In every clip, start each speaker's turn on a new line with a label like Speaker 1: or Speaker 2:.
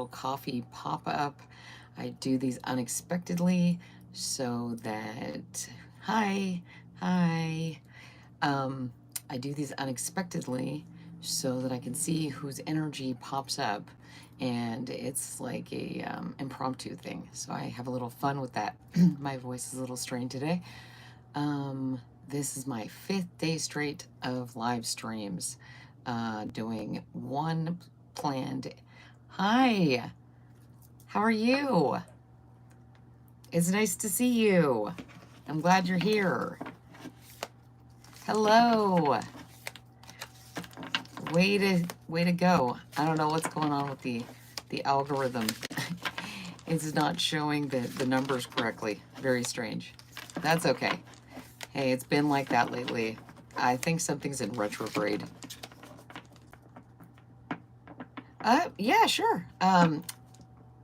Speaker 1: little coffee pop-up. I do these unexpectedly so that, hi, hi. I do these unexpectedly so that I can see whose energy pops up, and it's like a impromptu thing. So I have a little fun with that. My voice is a little strained today. This is my 5th day straight of live streams, doing one planned. Hi, how are you? It's nice to see you. I'm glad you're here. Hello. Way to go. I don't know what's going on with the algorithm. It's not showing the numbers correctly. Very strange. That's okay. Hey, it's been like that lately. I think something's in retrograde. Yeah, sure.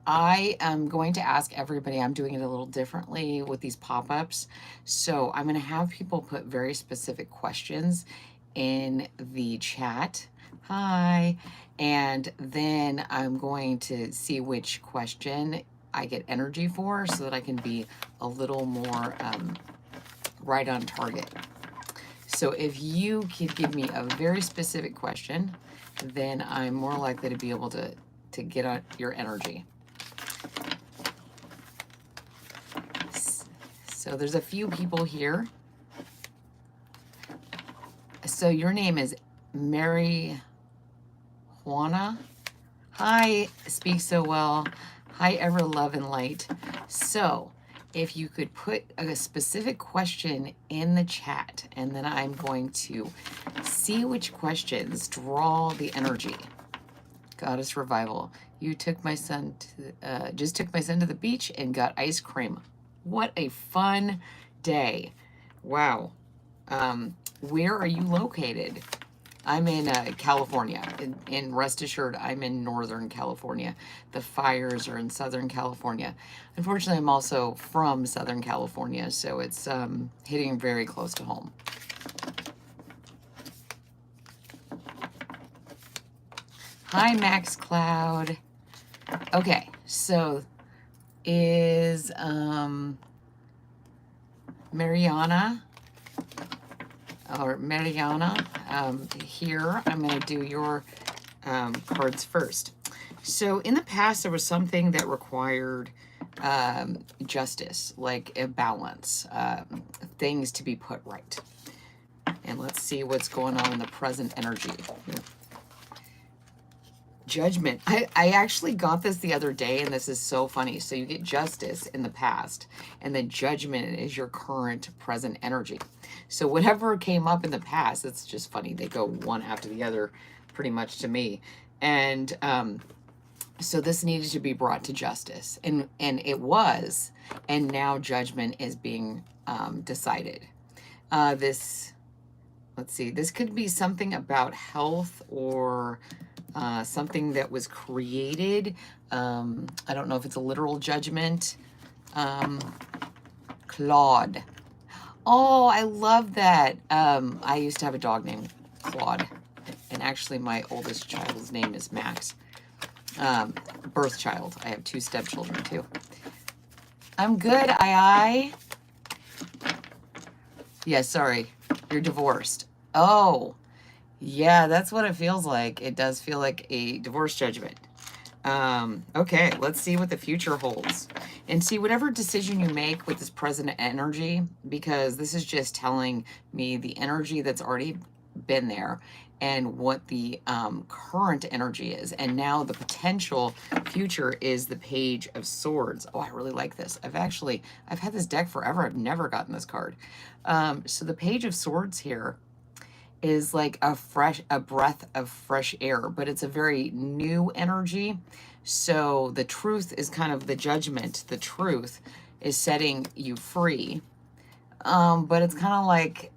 Speaker 1: I am going to ask everybody, I'm doing it a little differently with these pop-ups. So I'm going to have people put very specific questions in the chat. Hi. And then I'm going to see which question I get energy for so that I can be a little more right on target. So if you could give me a very specific question, then I'm more likely to be able to get on your energy. So there's a few people here. So your name is Mary Juana. Hi, speak so well. Hi, ever love and light. So if you could put a specific question in the chat, and then I'm going to see which questions draw the energy. Goddess Revival. You took my son to, just took my son to the beach and got ice cream. What a fun day. Wow. Where are you located? I'm in California, and rest assured, I'm in Northern California. The fires are in Southern California. Unfortunately, I'm also from Southern California, so it's hitting very close to home. Hi, Max Cloud. Okay, so is Mariana here. I'm going to do your cards first. So in the past, there was something that required justice, like a balance, things to be put right. And let's see what's going on in the present energy. Judgment. I actually got this the other day, and this is so funny. So you get justice in the past, and then judgment is your current present energy. So whatever came up in the past, it's just funny. They go one after the other pretty much to me. And so this needed to be brought to justice, and it was, and now judgment is being decided. Let's see, this could be something about health or something that was created. I don't know if it's a literal judgment. Claude. Oh, I love that. I used to have a dog named Claude, and actually my oldest child's name is Max. Birth child. I have 2 stepchildren too. I'm good, I. Yeah, sorry. You're divorced. Oh, yeah, that's what it feels like. It does feel like a divorce judgment. Okay, let's see what the future holds. And see whatever decision you make with this present energy, because this is just telling me the energy that's already been there and what the current energy is. And now the potential future is the Page of Swords. Oh, I really like this. I've had this deck forever. I've never gotten this card. So the Page of Swords here is like a breath of fresh air, but it's a very new energy. So the truth is kind of the judgment. The truth is setting you free. But it's kind of like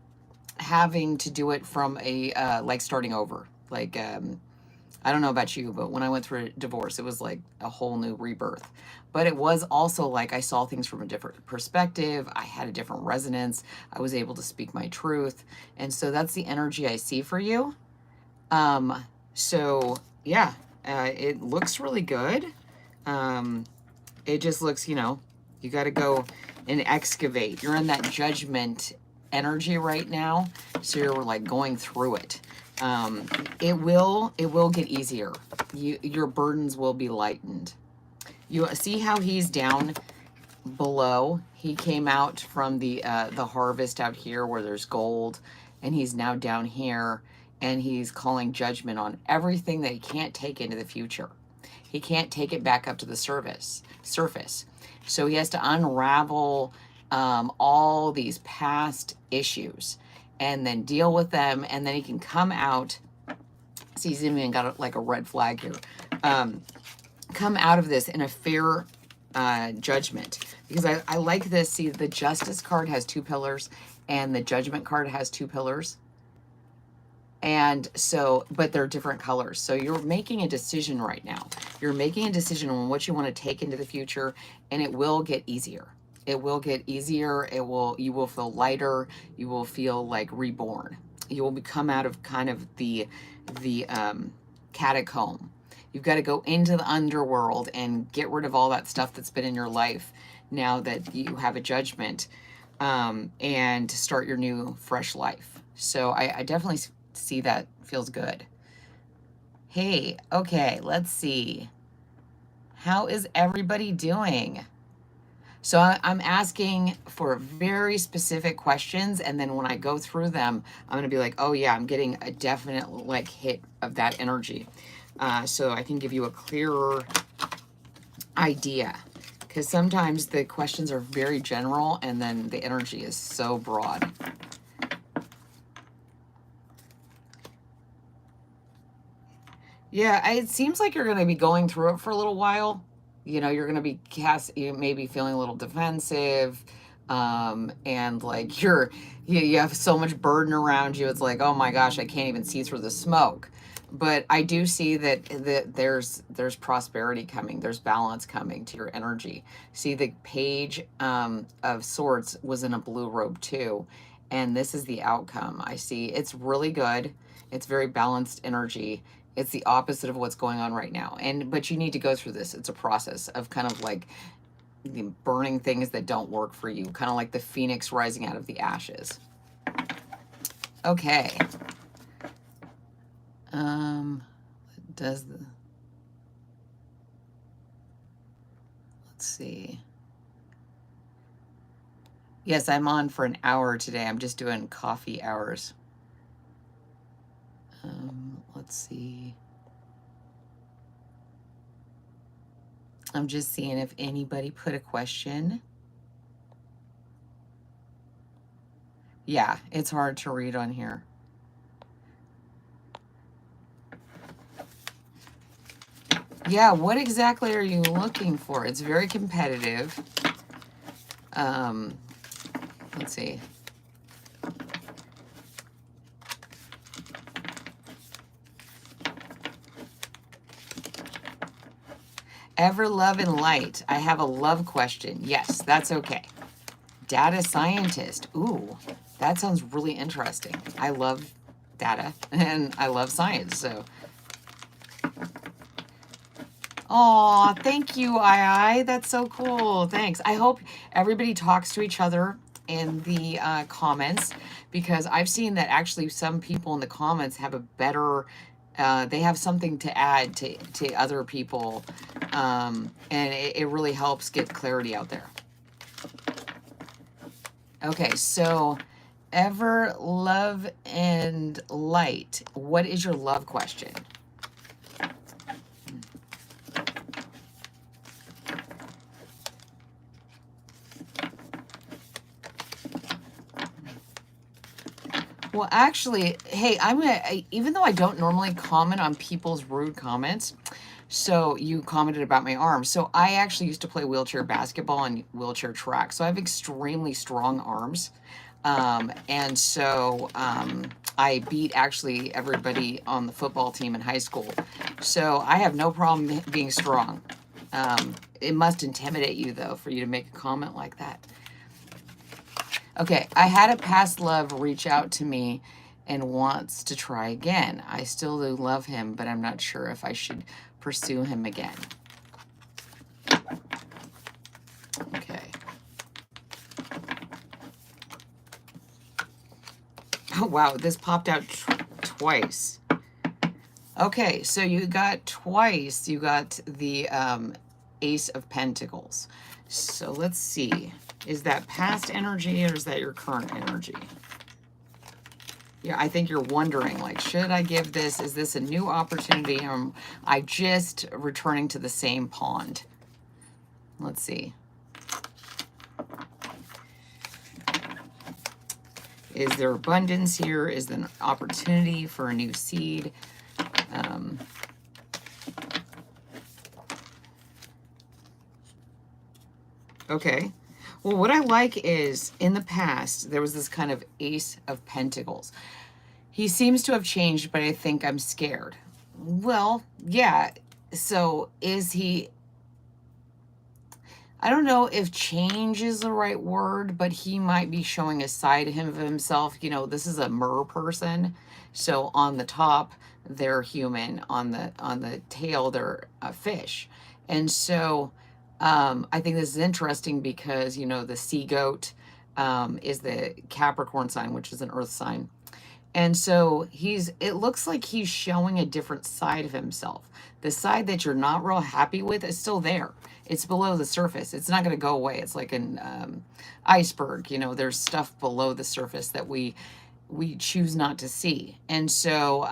Speaker 1: having to do it from a, like starting over. Like, I don't know about you, but when I went through a divorce, it was like a whole new rebirth. But it was also like I saw things from a different perspective. I had a different resonance. I was able to speak my truth. And so that's the energy I see for you. So yeah, it looks really good. It just looks, you know, you got to go and excavate. You're in that judgment energy right now, so you're like going through it. It will get easier. Your burdens will be lightened. You see how he's down below? He came out from the harvest out here where there's gold, and he's now down here, and he's calling judgment on everything that he can't take into the future. He can't take it back up to the surface. So he has to unravel all these past issues and then deal with them, and then he can come out. See, he's even got like a red flag here. Come out of this in a fair judgment, because I like this. See, the Justice card has 2 pillars and the Judgment card has 2 pillars. And so, but they're different colors. So you're making a decision right now. You're making a decision on what you want to take into the future, and it will get easier. It will get easier. You will feel lighter. You will feel like reborn. You will come out of kind of the catacomb. You've got to go into the underworld and get rid of all that stuff that's been in your life now that you have a judgment, and start your new, fresh life. So I definitely see that. Feels good. Hey, okay, let's see. How is everybody doing? So I'm asking for very specific questions, and then when I go through them, I'm gonna be like, oh yeah, I'm getting a definite like hit of that energy. So I can give you a clearer idea, because sometimes the questions are very general and then the energy is so broad. Yeah, it seems like you're going to be going through it for a little while. You know, you're going to be you may be feeling a little defensive, and like you have so much burden around you. It's like, oh my gosh, I can't even see through the smoke. But I do see that there's prosperity coming. There's balance coming to your energy. See, the Page of Swords was in a blue robe too, and this is the outcome. I see it's really good. It's very balanced energy. It's the opposite of what's going on right now. But you need to go through this. It's a process of kind of like burning things that don't work for you, kind of like the phoenix rising out of the ashes. Okay. Let's see. Yes, I'm on for an hour today. I'm just doing coffee hours. Let's see. I'm just seeing if anybody put a question. Yeah, it's hard to read on here. Yeah, what exactly are you looking for? It's very competitive. Let's see. Ever love and light. I have a love question. Yes, that's okay. Data scientist. Ooh, that sounds really interesting. I love data and I love science, so. Oh, thank you, I. That's so cool. Thanks. I hope everybody talks to each other in the comments, because I've seen that actually some people in the comments have a better, they have something to add to other people, and it really helps get clarity out there. Okay, so ever love and light. What is your love question? Well, actually, hey, even though I don't normally comment on people's rude comments, so you commented about my arm. So I actually used to play wheelchair basketball and wheelchair track. So I have extremely strong arms. And so I beat actually everybody on the football team in high school. So I have no problem being strong. It must intimidate you, though, for you to make a comment like that. Okay, I had a past love reach out to me and wants to try again. I still do love him, but I'm not sure if I should pursue him again. Oh, wow, this popped out twice. Okay, so you got twice, you got the Ace of Pentacles. So let's see. Is that past energy or is that your current energy? Yeah, I think you're wondering, like, should I give this? Is this a new opportunity? Or am I just returning to the same pond? Let's see. Is there abundance here? Is there an opportunity for a new seed? Okay. Well, what I like is in the past, there was this kind of Ace of Pentacles. He seems to have changed, but I think I'm scared. Well, yeah. So is he, I don't know if change is the right word, but he might be showing a side of himself. You know, this is a mer person. So on the top, they're human. On the tail, they're a fish. And so I think this is interesting because, you know, the sea goat is the Capricorn sign, which is an earth sign. And so it looks like he's showing a different side of himself. The side that you're not real happy with is still there. It's below the surface. It's not going to go away. It's like an iceberg. You know, there's stuff below the surface that we choose not to see. And so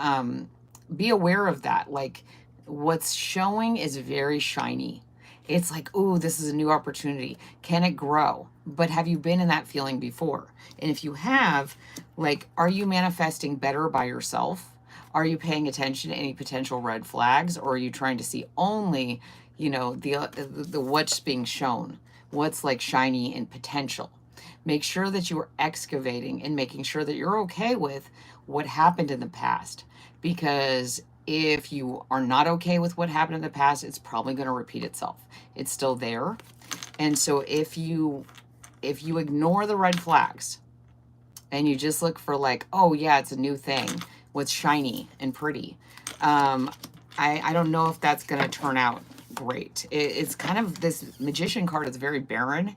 Speaker 1: be aware of that. Like what's showing is very shiny. It's like, oh, this is a new opportunity. Can it grow? But have you been in that feeling before? And if you have, like, are you manifesting better by yourself? Are you paying attention to any potential red flags? Or are you trying to see only, you know, the what's being shown, what's like shiny and potential? Make sure that you are excavating and making sure that you're okay with what happened in the past. Because if you are not okay with what happened in the past, it's probably going to repeat itself. It's still there. And so if you ignore the red flags and you just look for like, oh yeah, it's a new thing, what's shiny and pretty, I don't know if that's going to turn out great. It's kind of, this Magician card is very barren,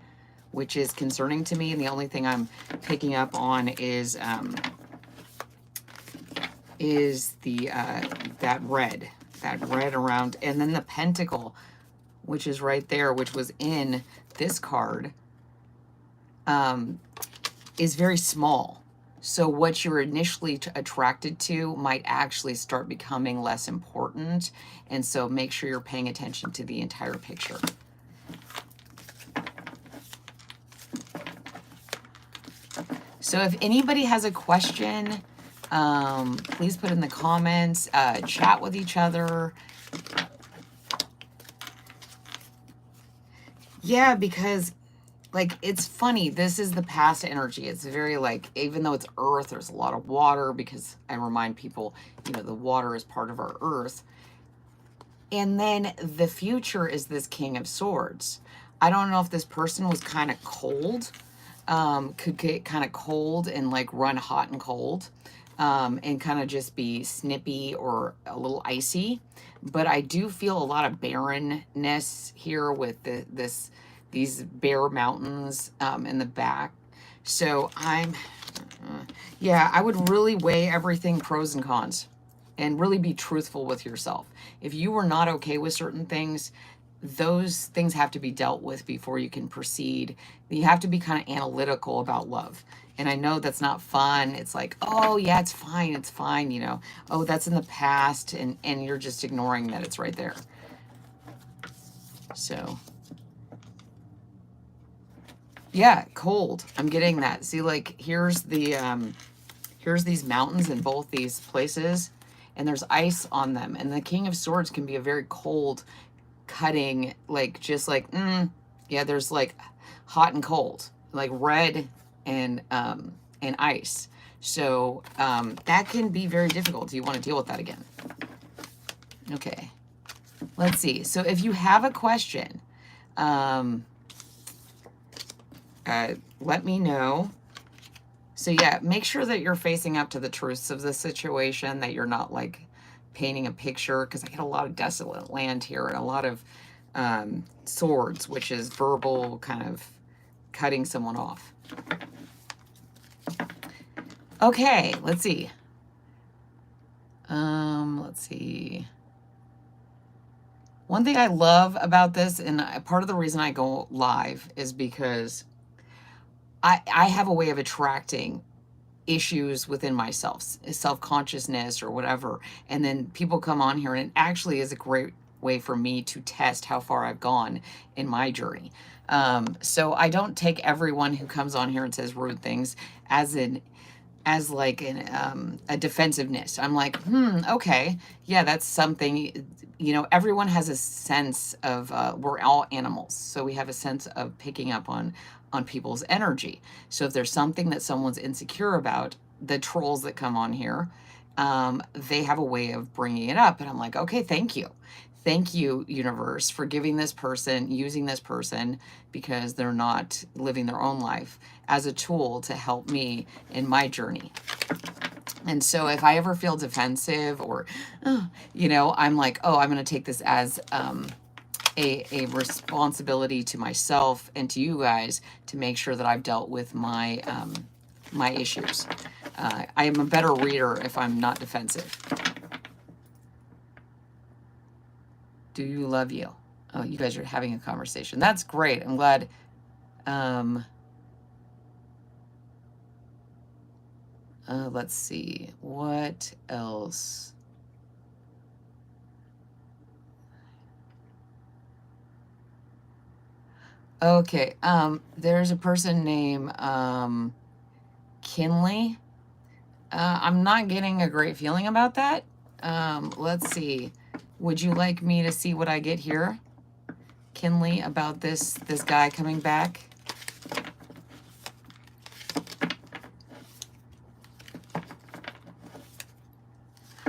Speaker 1: which is concerning to me. And the only thing I'm picking up on is the that red around, and then the Pentacle, which is right there, which was in this card, is very small. So what you're initially attracted to might actually start becoming less important. And so make sure you're paying attention to the entire picture. So if anybody has a question, please put in the comments, chat with each other. Yeah, because like, it's funny. This is the past energy. It's very like, even though it's earth, there's a lot of water, because I remind people, you know, the water is part of our earth. And then the future is this King of Swords. I don't know if this person was kind of cold, could get kind of cold and like run hot and cold, and kind of just be snippy or a little icy. But I do feel a lot of barrenness here with these bare mountains in the back. So yeah, I would really weigh everything, pros and cons, and really be truthful with yourself. If you were not okay with certain things, those things have to be dealt with before you can proceed. You have to be kind of analytical about love. And I know that's not fun. It's like, oh yeah, it's fine, you know. Oh, that's in the past, and you're just ignoring that it's right there. So yeah, cold. I'm getting that. See, like here's these mountains in both these places, and there's ice on them. And the King of Swords can be a very cold, cutting, like just like, yeah, there's like hot and cold, like red and ice. So that can be very difficult. Do you want to deal with that again? Okay, let's see. So if you have a question, let me know. So yeah, make sure that you're facing up to the truths of the situation, that you're not like painting a picture, because I get a lot of desolate land here and a lot of swords, which is verbal kind of cutting someone off. Okay, let's see. Let's see. One thing I love about this, and part of the reason I go live is because I have a way of attracting issues within myself, self-consciousness or whatever. And then people come on here, and it actually is a great way for me to test how far I've gone in my journey. So I don't take everyone who comes on here and says rude things as an as like a defensiveness. I'm like, okay, yeah, that's something. You know, everyone has a sense of we're all animals, so we have a sense of picking up on people's energy. So if there's something that someone's insecure about, the trolls that come on here, they have a way of bringing it up, and I'm like, okay, thank you. Thank you, universe, for giving this person, using this person, because they're not living their own life, as a tool to help me in my journey. And so if I ever feel defensive or, you know, I'm like, oh, I'm going to take this as a responsibility to myself and to you guys to make sure that I've dealt with my my issues. I am a better reader if I'm not defensive. Do you love you? Oh, you guys are having a conversation. That's great. I'm glad. Let's see. What else? Okay. There's a person named Kinley. I'm not getting a great feeling about that. Let's see. Would you like me to see what I get here, Kinley, about this guy coming back?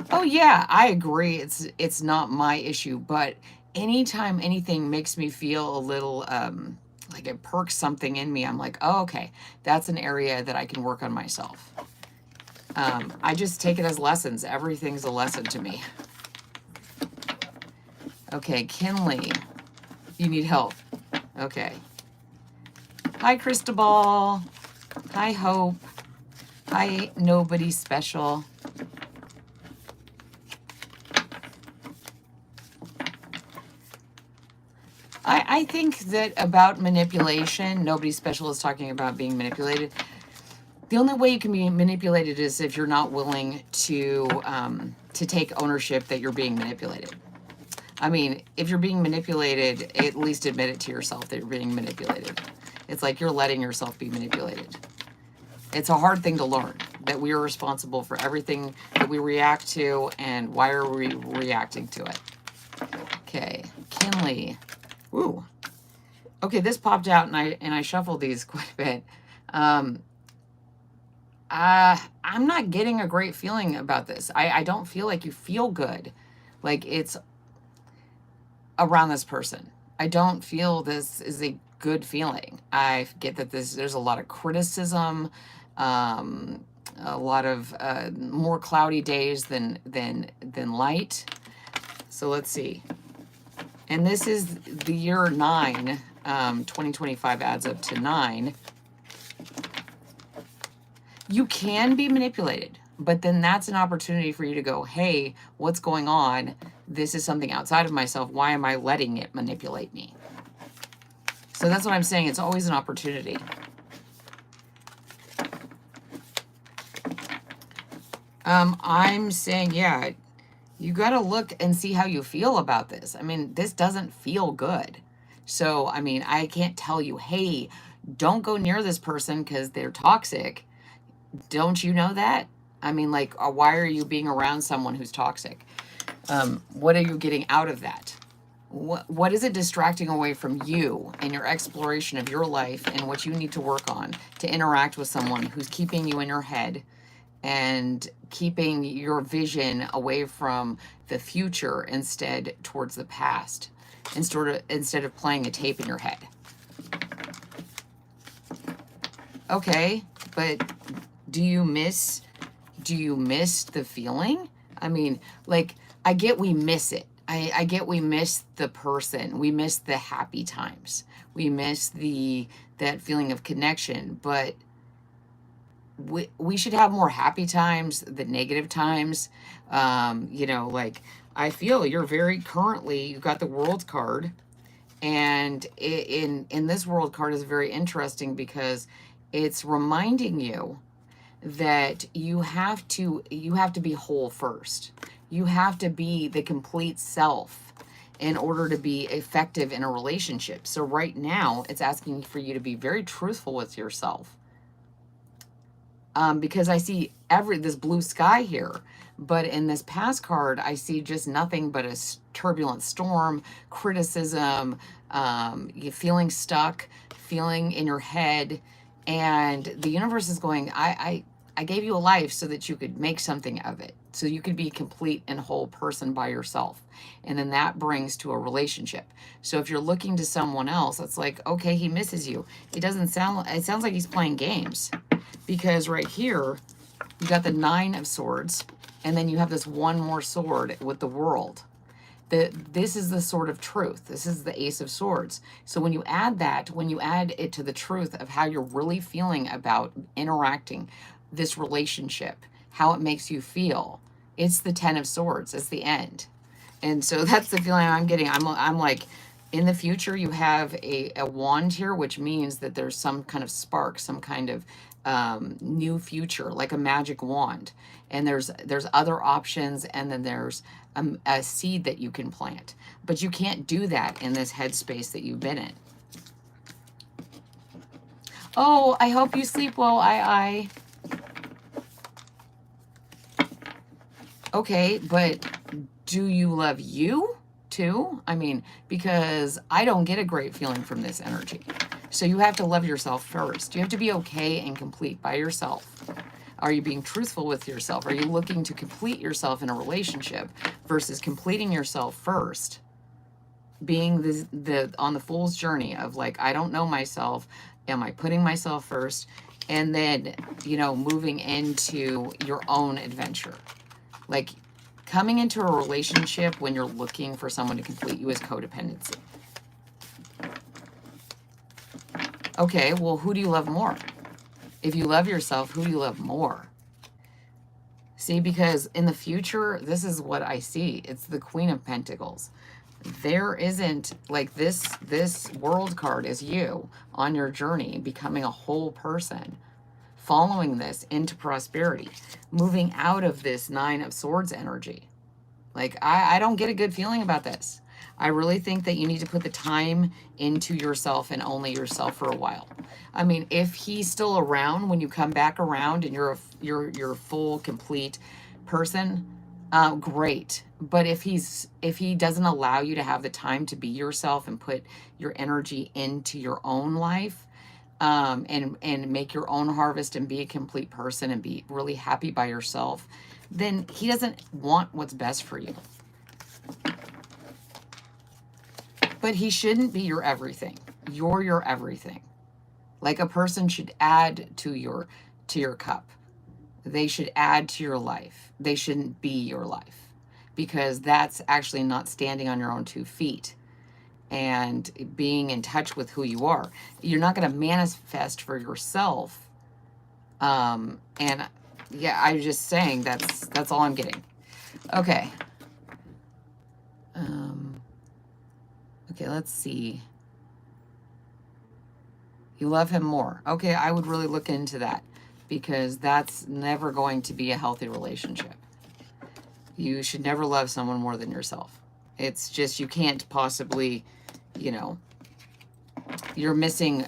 Speaker 1: Oh yeah, I agree. It's not my issue, but anytime anything makes me feel a little like it perks something in me, I'm like, oh, okay, that's an area that I can work on myself. I just take it as lessons. Everything's a lesson to me. Okay, Kinley, you need help. Okay. Hi, Cristobal. Hi, Hope. Hi, Nobody Special. I think that about manipulation, Nobody Special is talking about being manipulated. The only way you can be manipulated is if you're not willing to take ownership that you're being manipulated. I mean, if you're being manipulated, at least admit it to yourself that you're being manipulated. It's like you're letting yourself be manipulated. It's a hard thing to learn, that we are responsible for everything that we react to, and why are we reacting to it. Okay, Kinley. Woo. Okay, this popped out, and I shuffled these quite a bit. I'm not getting a great feeling about this. I don't feel like you feel good. Like it's around this person. I don't feel this is a good feeling. I get that there's a lot of criticism, a lot of more cloudy days than light. So let's see. And this is the year 9. 2025 adds up to 9. You can be manipulated, but then that's an opportunity for you to go, hey, what's going on? This is something outside of myself. Why am I letting it manipulate me? So that's what I'm saying. It's always an opportunity. I'm saying, yeah, you got to look and see how you feel about this. I mean, this doesn't feel good. So, I mean, I can't tell you, hey, don't go near this person because they're toxic. Don't you know that? I mean, like, why are you being around someone who's toxic? What are you getting out of that? What is it distracting away from you and your exploration of your life and what you need to work on to interact with someone who's keeping you in your head and keeping your vision away from the future instead towards the past, instead of playing a tape in your head? Okay, but do you miss the feeling? I mean, like, I get we miss it. I get we miss the person. We miss the happy times. We miss that feeling of connection, but we should have more happy times than negative times. You know, like I feel you're very currently, you got the world card, and in this world card is very interesting because it's reminding you that you have to be whole first. You have to be the complete self in order to be effective in a relationship. So right now it's asking for you to be very truthful with yourself, because I see this blue sky here, but in this past card, I see just nothing but a turbulent storm, criticism, you feeling stuck, feeling in your head, and the universe is going, I gave you a life so that you could make something of it, so you could be a complete and whole person by yourself. And then that brings to a relationship. So if you're looking to someone else, it's like, okay, he misses you. It sounds like he's playing games, because right here you got the 9 of swords, and then you have this one more sword with the world. This is the sword of truth. This is the ace of swords. So when you add it to the truth of how you're really feeling about interacting this relationship, how it makes you feel, it's the 10 of swords. It's the end. And so that's the feeling I'm getting. I'm like, in the future, you have a wand here, which means that there's some kind of spark, some kind of new future, like a magic wand. And there's other options, and then there's a seed that you can plant. But you can't do that in this headspace that you've been in. Oh, I hope you sleep well, I. Okay, but do you love you too? I mean, because I don't get a great feeling from this energy. So you have to love yourself first. You have to be okay and complete by yourself. Are you being truthful with yourself? Are you looking to complete yourself in a relationship versus completing yourself first? Being on the fool's journey of like, I don't know myself. Am I putting myself first? And then, you know, moving into your own adventure. Like, coming into a relationship when you're looking for someone to complete you is codependency. Okay, well, who do you love more? If you love yourself, who do you love more? See, because in the future, this is what I see. It's the Queen of Pentacles. There isn't, like, this world card is you on your journey, becoming a whole person, following this into prosperity, moving out of this 9 of Swords energy. Like, I don't get a good feeling about this. I really think that you need to put the time into yourself and only yourself for a while. I mean, if he's still around when you come back around and you're a full, complete person, great. But if he doesn't allow you to have the time to be yourself and put your energy into your own life, and make your own harvest and be a complete person and be really happy by yourself, then he doesn't want what's best for you. But he shouldn't be your everything. You're your everything. Like, a person should add to your cup. They should add to your life. They shouldn't be your life, because that's actually not standing on your own 2 feet and being in touch with who you are. You're not going to manifest for yourself. And yeah, I'm just saying that's all I'm getting. Okay. Okay, let's see. You love him more. Okay, I would really look into that, because that's never going to be a healthy relationship. You should never love someone more than yourself. It's just, you can't possibly, you know, you're missing,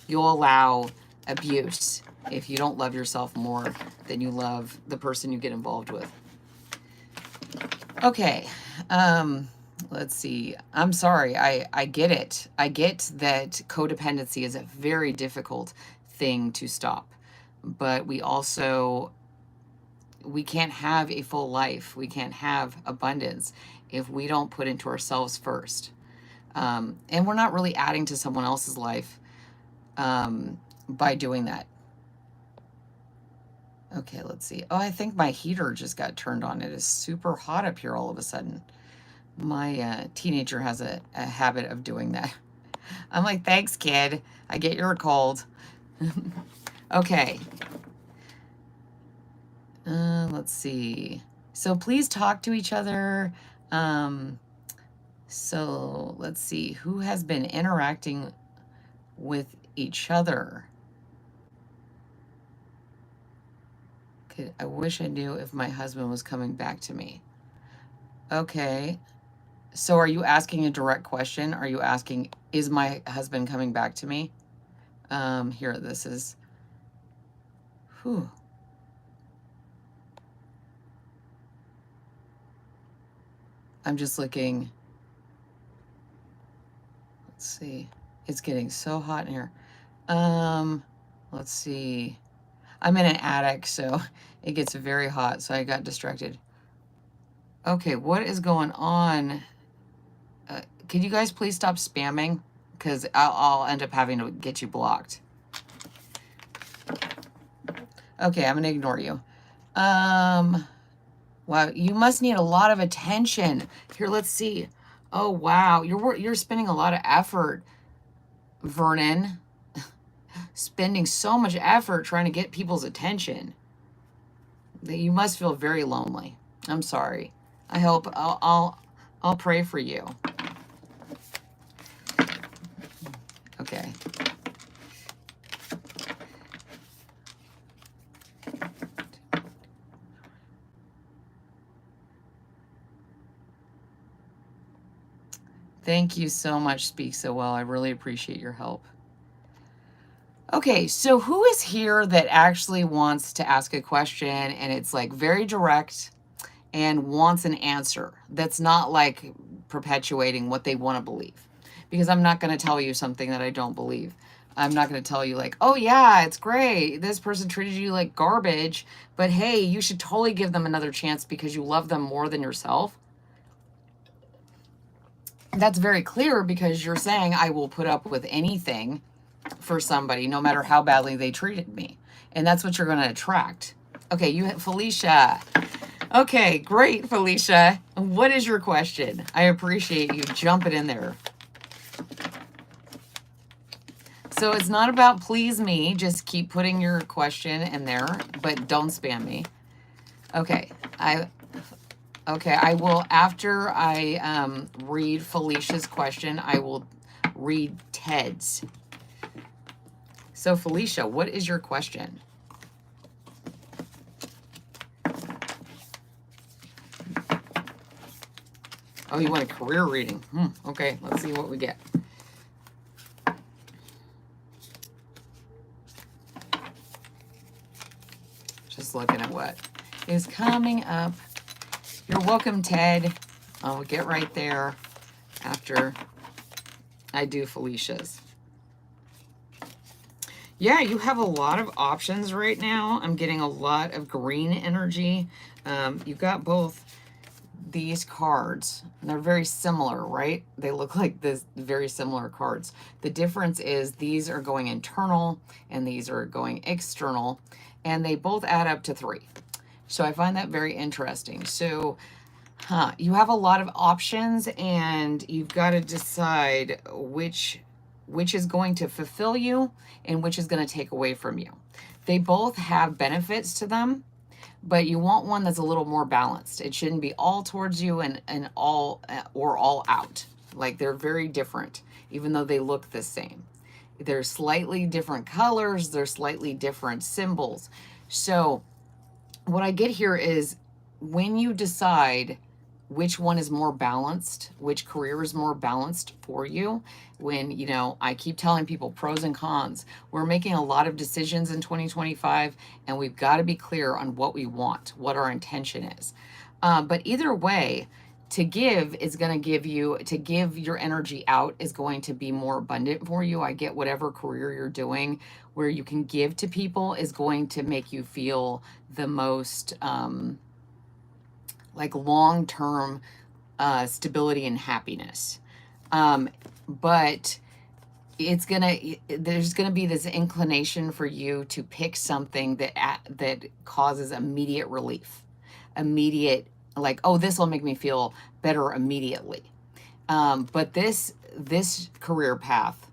Speaker 1: you'll allow abuse if you don't love yourself more than you love the person you get involved with. Okay, let's see. I'm sorry, I get it. I get that codependency is a very difficult thing to stop, but we can't have a full life. We can't have abundance if we don't put into ourselves first. And we're not really adding to someone else's life by doing that. Okay, let's see. Oh, I think my heater just got turned on. It is super hot up here all of a sudden. My teenager has a habit of doing that. I'm like, thanks, kid. I get your cold. Okay. Let's see. So please talk to each other. So let's see. Who has been interacting with each other? I wish I knew if my husband was coming back to me. Okay. So are you asking a direct question? Are you asking, is my husband coming back to me? Here, this is, whew. I'm just looking. Let's see. It's getting so hot in here. Let's see. I'm in an attic, so it gets very hot, so I got distracted. Okay, what is going on? Could you guys please stop spamming? Because I'll end up having to get you blocked. Okay, I'm gonna ignore you. Wow, you must need a lot of attention. Here, let's see. Oh wow, you're spending a lot of effort, Vernon. Spending so much effort trying to get people's attention. That you must feel very lonely. I'm sorry. I hope I'll pray for you. Okay. Thank you so much, Speak So Well. I really appreciate your help. Okay, so who is here that actually wants to ask a question and it's like very direct and wants an answer that's not like perpetuating what they want to believe? Because I'm not going to tell you something that I don't believe. I'm not going to tell you like, oh yeah, it's great. This person treated you like garbage, but hey, you should totally give them another chance because you love them more than yourself. That's very clear because you're saying I will put up with anything for somebody, no matter how badly they treated me. And that's what you're going to attract. Okay, you hit Felicia. Okay, great, Felicia. What is your question? I appreciate you jumping in there. So it's not about please me. Just keep putting your question in there, but don't spam me. Okay, I will, after I read Felicia's question, I will read Ted's. So Felicia, what is your question? Oh, you want a career reading? Okay, let's see what we get. Just looking at what is coming up. You're welcome, Ted. I'll get right there after I do Felicia's. Yeah, you have a lot of options right now. I'm getting a lot of green energy. You've got both these cards. And they're very similar, right? They look like this very similar cards. The difference is these are going internal and these are going external, and they both add up to 3. So I find that very interesting. So, you have a lot of options and you've got to decide which is going to fulfill you and which is going to take away from you. They both have benefits to them, but you want one that's a little more balanced. It shouldn't be all towards you and all or all out. Like they're very different, even though they look the same. They're slightly different colors, they're slightly different symbols. So what I get here is when you decide which one is more balanced, which career is more balanced for you, when, you know, I keep telling people pros and cons. We're making a lot of decisions in 2025, and we've got to be clear on what we want, what our intention is. But either way, to give is going to give you, to give your energy out is going to be more abundant for you. I get whatever career you're doing where you can give to people is going to make you feel the most like long-term stability and happiness. But there's gonna be this inclination for you to pick something that causes immediate relief, immediate, like, oh, this will make me feel better immediately. But this career path,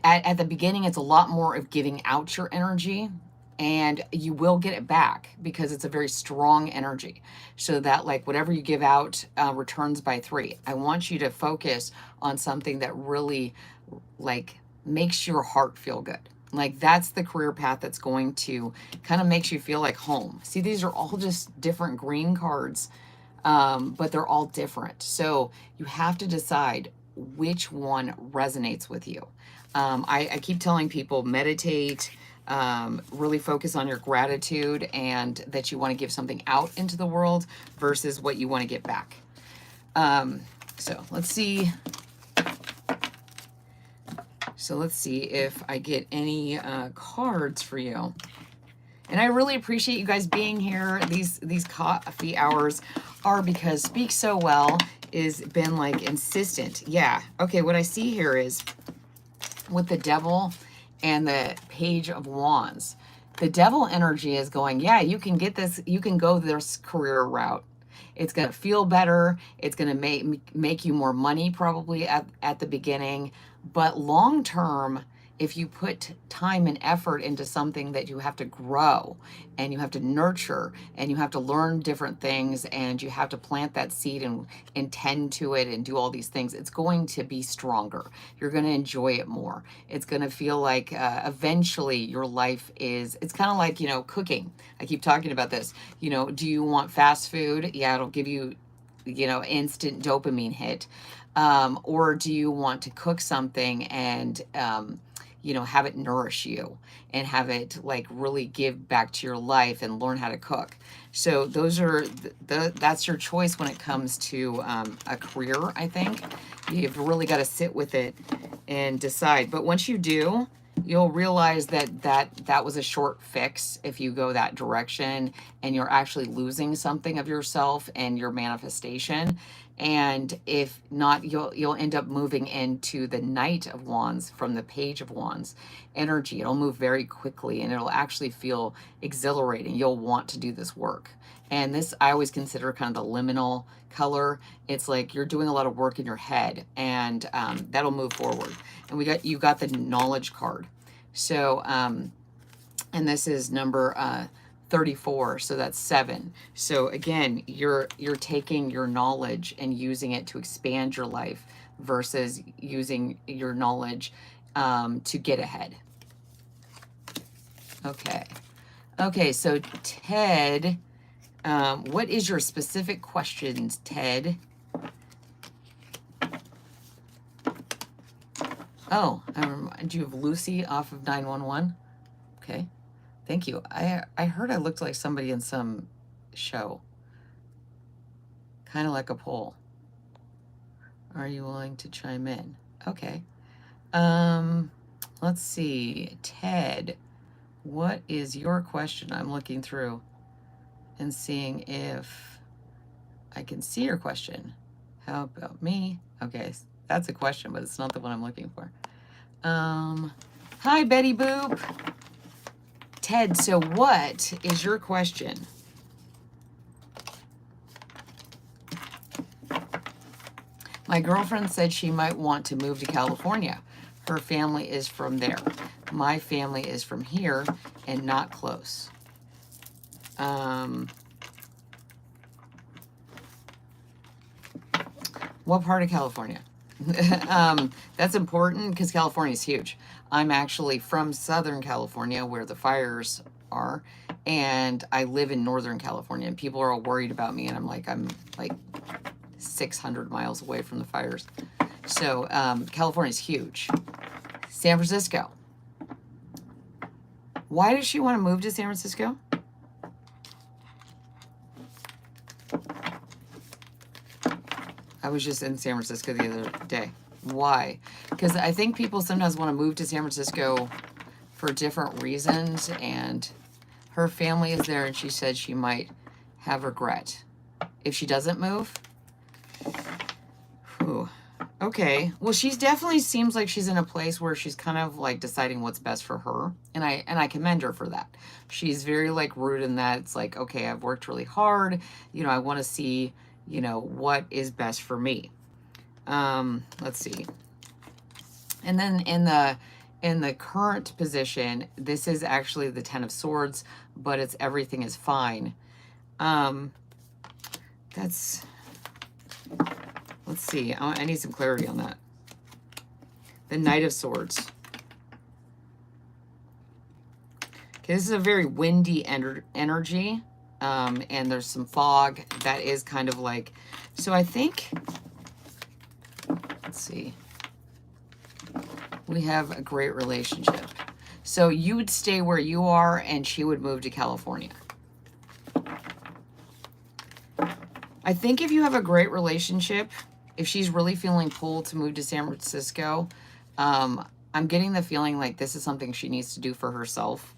Speaker 1: at the beginning, it's a lot more of giving out your energy, and you will get it back because it's a very strong energy. So that like whatever you give out returns by 3. I want you to focus on something that really like makes your heart feel good. Like that's the career path that's going to kind of makes you feel like home. See, these are all just different green cards, but they're all different. So you have to decide which one resonates with you. I keep telling people meditate, really focus on your gratitude and that you want to give something out into the world versus what you want to get back. So let's see. So let's see if I get any cards for you. And I really appreciate you guys being here. These coffee hours are because Speak So Well is been like insistent. Yeah. Okay, what I see here is with the Devil and the Page of Wands. The Devil energy is going, yeah, you can get this, you can go this career route. It's going to feel better. It's going to make you more money probably at the beginning. But long term, if you put time and effort into something that you have to grow and you have to nurture and you have to learn different things and you have to plant that seed and tend to it and do all these things, it's going to be stronger. You're going to enjoy it more. It's going to feel like eventually your life is, it's kind of like, you know, cooking. I keep talking about this. You know, do you want fast food? Yeah, it'll give you, you know, instant dopamine hit. Or do you want to cook something and, you know, have it nourish you and have it like really give back to your life and learn how to cook. So those are that's your choice when it comes to a career. I think you've really got to sit with it and decide. But once you do, you'll realize that was a short fix if you go that direction and you're actually losing something of yourself and your manifestation. And if not, you'll end up moving into the Knight of Wands from the Page of Wands energy. It'll move very quickly and it'll actually feel exhilarating. You'll want to do this work. And this I always consider kind of the liminal color. It's like you're doing a lot of work in your head, and that'll move forward. And you got the Knowledge card. So and this is number 34, so that's 7. So again, you're taking your knowledge and using it to expand your life versus using your knowledge to get ahead. Okay, so Ted, what is your specific questions, Ted? Oh, I remind you of Lucy off of 911. Okay. Thank you. I heard I looked like somebody in some show. Kind of like a poll. Are you willing to chime in? Okay. Let's see. Ted, what is your question? I'm looking through and seeing if I can see your question. How about me? Okay, that's a question, but it's not the one I'm looking for. Hi, Betty Boop. Ted, so what is your question? My girlfriend said she might want to move to California. Her family is from there. My family is from here and not close. What part of California? That's important because California is huge. I'm actually from Southern California where the fires are, and I live in Northern California, and people are all worried about me, and I'm like 600 miles away from the fires. So California is huge. San Francisco. Why does she want to move to San Francisco? I was just in San Francisco the other day. Why? Because I think people sometimes want to move to San Francisco for different reasons, and her family is there, and she said she might have regret if she doesn't move. Whew. Okay. Well, she's definitely seems like she's in a place where she's kind of like deciding what's best for her, and I commend her for that. She's very like rooted in that. It's like, okay, I've worked really hard. You know, I want to see, you know, what is best for me. Let's see. And then in the current position, this is actually the Ten of Swords, but it's everything is fine. That's, let's see. I need some clarity on that. The Knight of Swords. Okay, this is a very windy energy, and there's some fog that is kind of like, so I think, let's see, we have a great relationship. So you would stay where you are and she would move to California. I think if you have a great relationship, if she's really feeling pulled to move to San Francisco, I'm getting the feeling like this is something she needs to do for herself.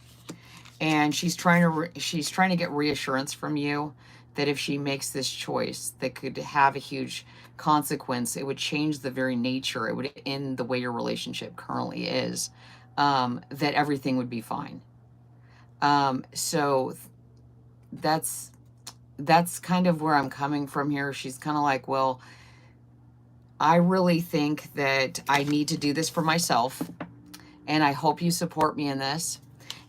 Speaker 1: And she's trying to get reassurance from you that if she makes this choice that could have a huge consequence, it would change the very nature, it would end the way your relationship currently is, that everything would be fine. So that's kind of where I'm coming from here. She's kind of like, well, I really think that I need to do this for myself, and I hope you support me in this,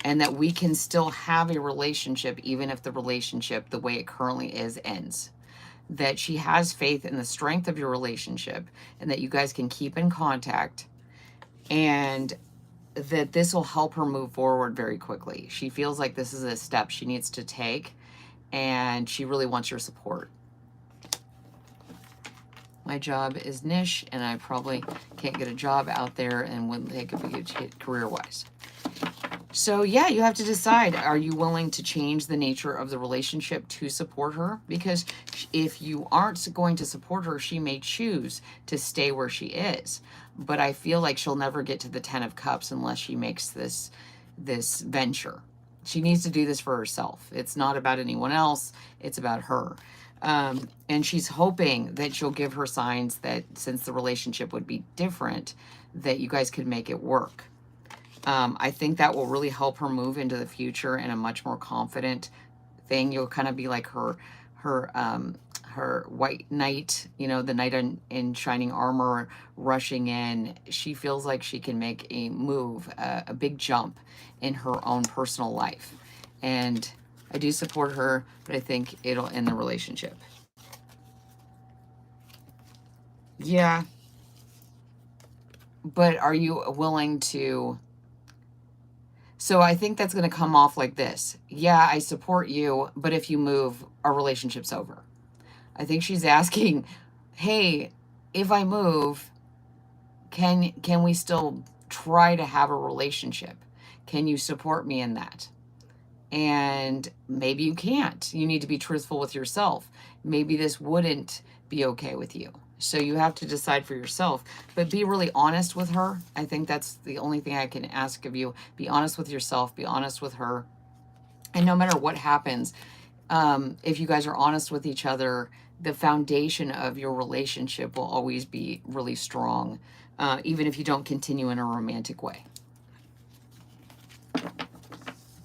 Speaker 1: and that we can still have a relationship even if the relationship, the way it currently is, ends. That she has faith in the strength of your relationship and that you guys can keep in contact, and that this will help her move forward very quickly. She feels like this is a step she needs to take, and she really wants your support. My job is niche, and I probably can't get a job out there and wouldn't take a big hit career-wise. So yeah, you have to decide, are you willing to change the nature of the relationship to support her? Because if you aren't going to support her, she may choose to stay where she is. But I feel like she'll never get to the 10 of Cups unless she makes this venture. She needs to do this for herself. It's not about anyone else. It's about her. And she's hoping that you'll give her signs that since the relationship would be different, that you guys could make it work. I think that will really help her move into the future in a much more confident thing. You'll kind of be like her white knight, you know, the knight in shining armor rushing in. She feels like she can make a move, a big jump in her own personal life. And I do support her, but I think it'll end the relationship. Yeah. But are you willing to... So I think that's going to come off like this. Yeah, I support you, but if you move, our relationship's over. I think she's asking, hey, if I move, can we still try to have a relationship? Can you support me in that? And maybe you can't. You need to be truthful with yourself. Maybe this wouldn't be okay with you. So you have to decide for yourself, but be really honest with her. I think that's the only thing I can ask of you. Be honest with yourself, be honest with her. And no matter what happens, if you guys are honest with each other, the foundation of your relationship will always be really strong, even if you don't continue in a romantic way.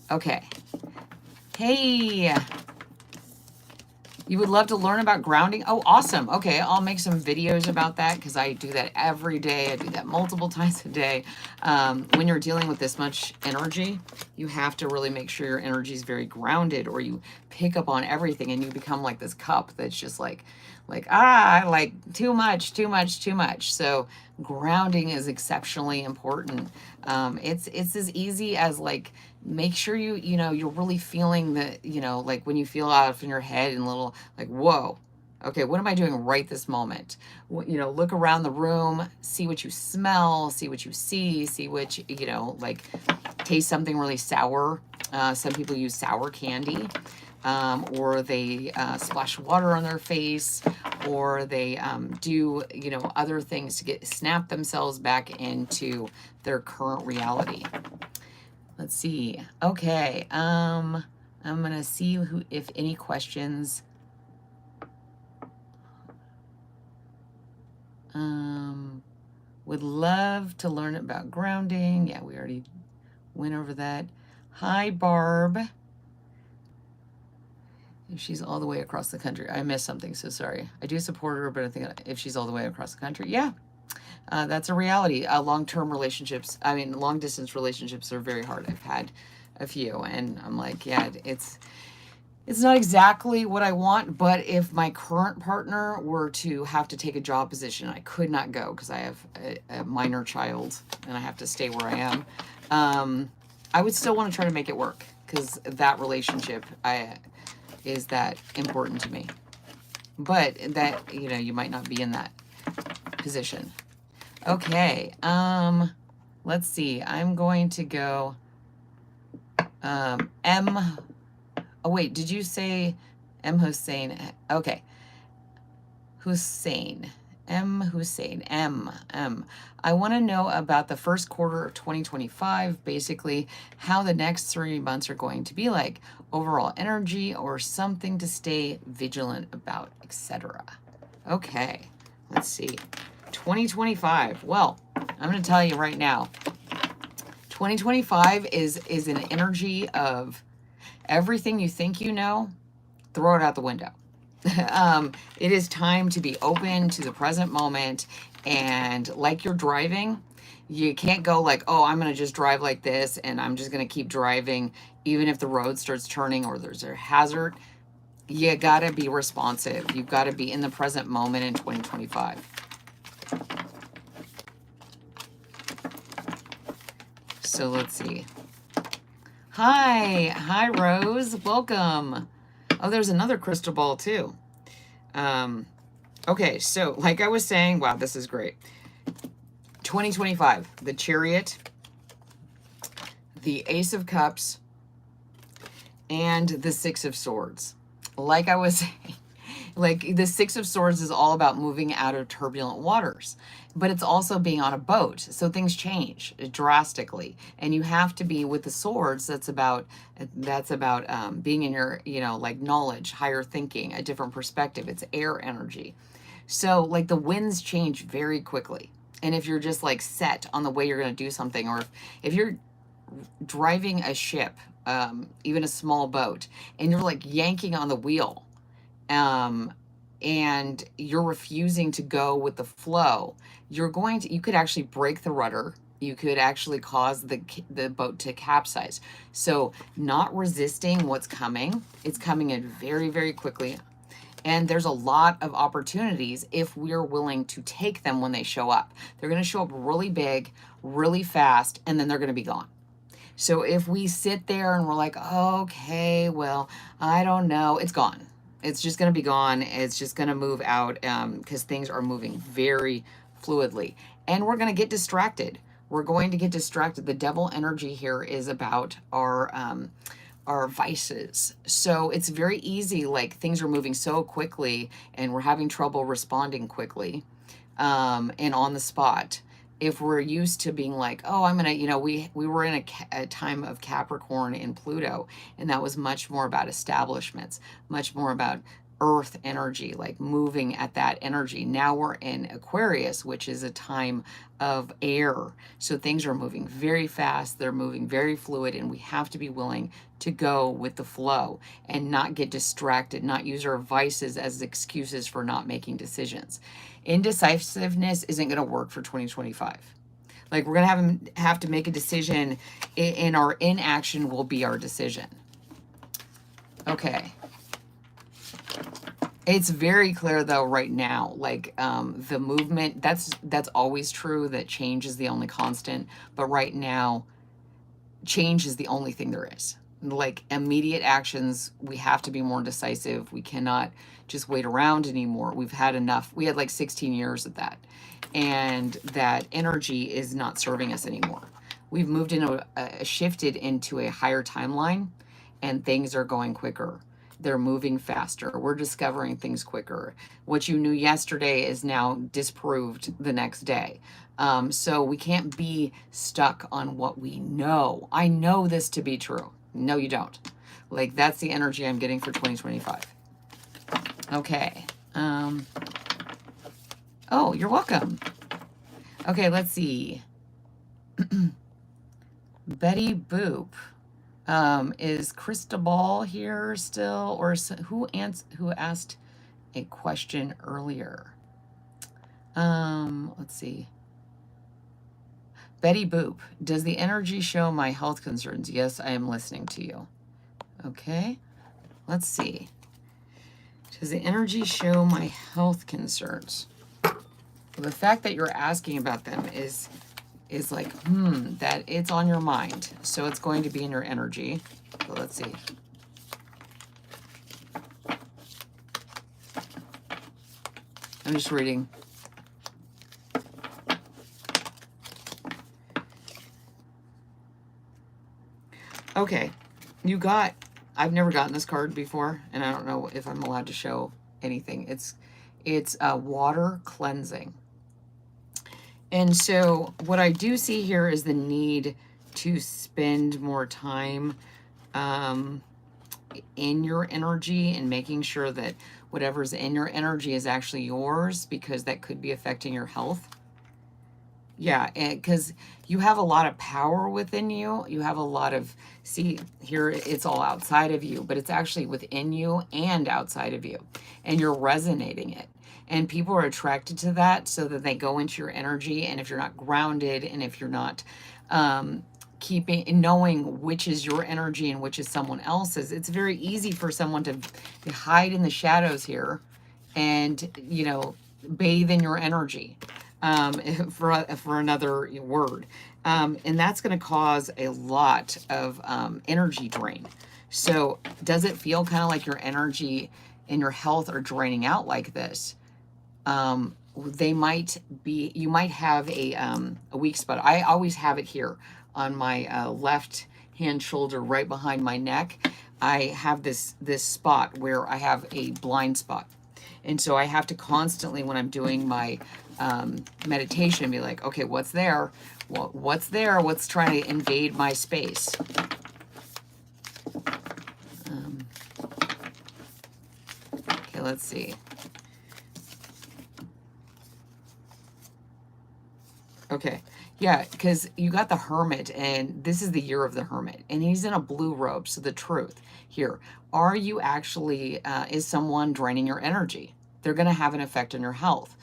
Speaker 1: Okay. Hey, you would love to learn about grounding? Oh, awesome. Okay, I'll make some videos about that because I do that every day. I do that multiple times a day. When you're dealing with this much energy, you have to really make sure your energy is very grounded, or you pick up on everything and you become like this cup that's just like too much, too much, too much. So grounding is exceptionally important. It's as easy as like, make sure you're really feeling the, like when you feel out in your head and little like, whoa, okay, what am I doing right this moment? Look around the room, see what you smell, see what you see what, like taste something really sour. Some people use sour candy, or they splash water on their face, or they do, other things to snap themselves back into their current reality. Let's see. Okay. I'm going to see if any questions. Would love to learn about grounding. Yeah, we already went over that. Hi, Barb. If she's all the way across the country. I missed something, so sorry. I do support her, but I think if she's all the way across the country, yeah. That's a reality. Long-term relationships, I mean, long-distance relationships are very hard. I've had a few, and I'm like, yeah, it's not exactly what I want, but if my current partner were to have to take a job position, I could not go because I have a minor child and I have to stay where I am. I would still want to try to make it work because that relationship is that important to me. But that, you know, you might not be in that position. Okay. Let's see. I'm going to go M. Oh wait, did you say M Hussein? Okay. Hussein. M Hussein. M. I want to know about the first quarter of 2025, basically how the next 3 months are going to be like, overall energy or something to stay vigilant about, etc. Okay. Let's see. 2025. Well, I'm going to tell you right now. 2025 is an energy of everything you think you know, throw it out the window. It is time to be open to the present moment. And like you're driving, you can't go like, oh, I'm going to just drive like this and I'm just going to keep driving even if the road starts turning or there's a hazard. You got to be responsive. You've got to be in the present moment in 2025. So let's see. Hi, Rose. Welcome. Oh, there's another crystal ball too. Okay, so like I was saying, wow, this is great. 2025, the Chariot, the Ace of Cups, and the Six of Swords. Like I was saying, like the Six of Swords is all about moving out of turbulent waters, but it's also being on a boat. So things change drastically, and you have to be with the swords. That's about being in your, you know, like knowledge, higher thinking, a different perspective. It's air energy. So like the winds change very quickly. And if you're just like set on the way you're going to do something, or if you're driving a ship, even a small boat, and you're like yanking on the wheel, and you're refusing to go with the flow, you could actually break the rudder. You could actually cause the boat to capsize. So not resisting what's coming. It's coming in very, very quickly. And there's a lot of opportunities if we're willing to take them when they show up. They're going to show up really big, really fast, and then they're going to be gone. So if we sit there and we're like, okay, well, I don't know, it's gone. It's just going to be gone. It's just going to move out because things are moving very fluidly. And we're going to get distracted. We're going to get distracted. The devil energy here is about our vices. So it's very easy, like things are moving so quickly and we're having trouble responding quickly and on the spot. If we're used to being like, oh, I'm gonna, you know, we were in a time of Capricorn in Pluto, and that was much more about establishments, much more about earth energy, like moving at that energy. Now we're in Aquarius, which is a time of air. So things are moving very fast, they're moving very fluid, and we have to be willing to go with the flow and not get distracted, not use our vices as excuses for not making decisions. Indecisiveness isn't going to work for 2025. Like we're going to have to make a decision, and our inaction will be our decision. Okay. It's very clear though right now, like the movement, that's always true, that change is the only constant, but right now change is the only thing there is. Like immediate actions, we have to be more decisive. We cannot just wait around anymore. We've had enough. We had like 16 years of that, and that energy is not serving us anymore. We've moved into shifted into a higher timeline, and things are going quicker. They're moving faster. We're discovering things quicker. What you knew yesterday is now disproved the next day. So we can't be stuck on what we know. I know this to be true. No, you don't. Like that's the energy I'm getting for 2025. Okay. Oh, you're welcome. Okay, let's see. Betty Boop. Is Cristobal here still, or who asked a question earlier? Let's see. Betty Boop, does the energy show my health concerns? Yes, I am listening to you. Okay, let's see. Does the energy show my health concerns? Well, the fact that you're asking about them is like, that it's on your mind. So it's going to be in your energy. So let's see. I'm just reading. Okay, you got, I've never gotten this card before, and I don't know if I'm allowed to show anything. It's water cleansing. And so what I do see here is the need to spend more time in your energy and making sure that whatever's in your energy is actually yours, because that could be affecting your health. Yeah, because you have a lot of power within you. You have a lot of, see, here it's all outside of you, but it's actually within you and outside of you. And you're resonating it. And people are attracted to that so that they go into your energy. And if you're not grounded and if you're not knowing which is your energy and which is someone else's, it's very easy for someone to hide in the shadows here and, you know, bathe in your energy. For another word. And that's going to cause a lot of energy drain. So does it feel kind of like your energy and your health are draining out like this? They might be, you might have a weak spot. I always have it here on my left hand shoulder, right behind my neck. I have this spot where I have a blind spot. And so I have to constantly, when I'm doing my meditation, be like, okay, what's there? Well, what's there? What's trying to invade my space? Okay, let's see. Okay, yeah, because you got the Hermit, and this is the year of the Hermit, and he's in a blue robe. So the truth here, are you actually, is someone draining your energy? They're going to have an effect on your health.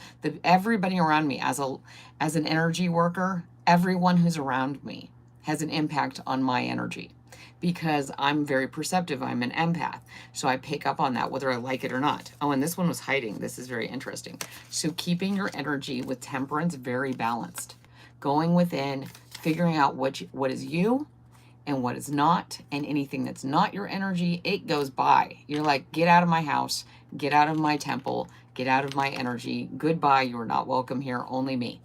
Speaker 1: Everybody around me, as an energy worker, everyone who's around me has an impact on my energy, because I'm very perceptive. I'm an empath. So I pick up on that, whether I like it or not. Oh, and this one was hiding. This is very interesting. So keeping your energy with temperance very balanced. Going within, figuring out what is you and what is not, and anything that's not your energy, it goes by. You're like, get out of my house, get out of my temple, get out of my energy. Goodbye, you are not welcome here. Only me.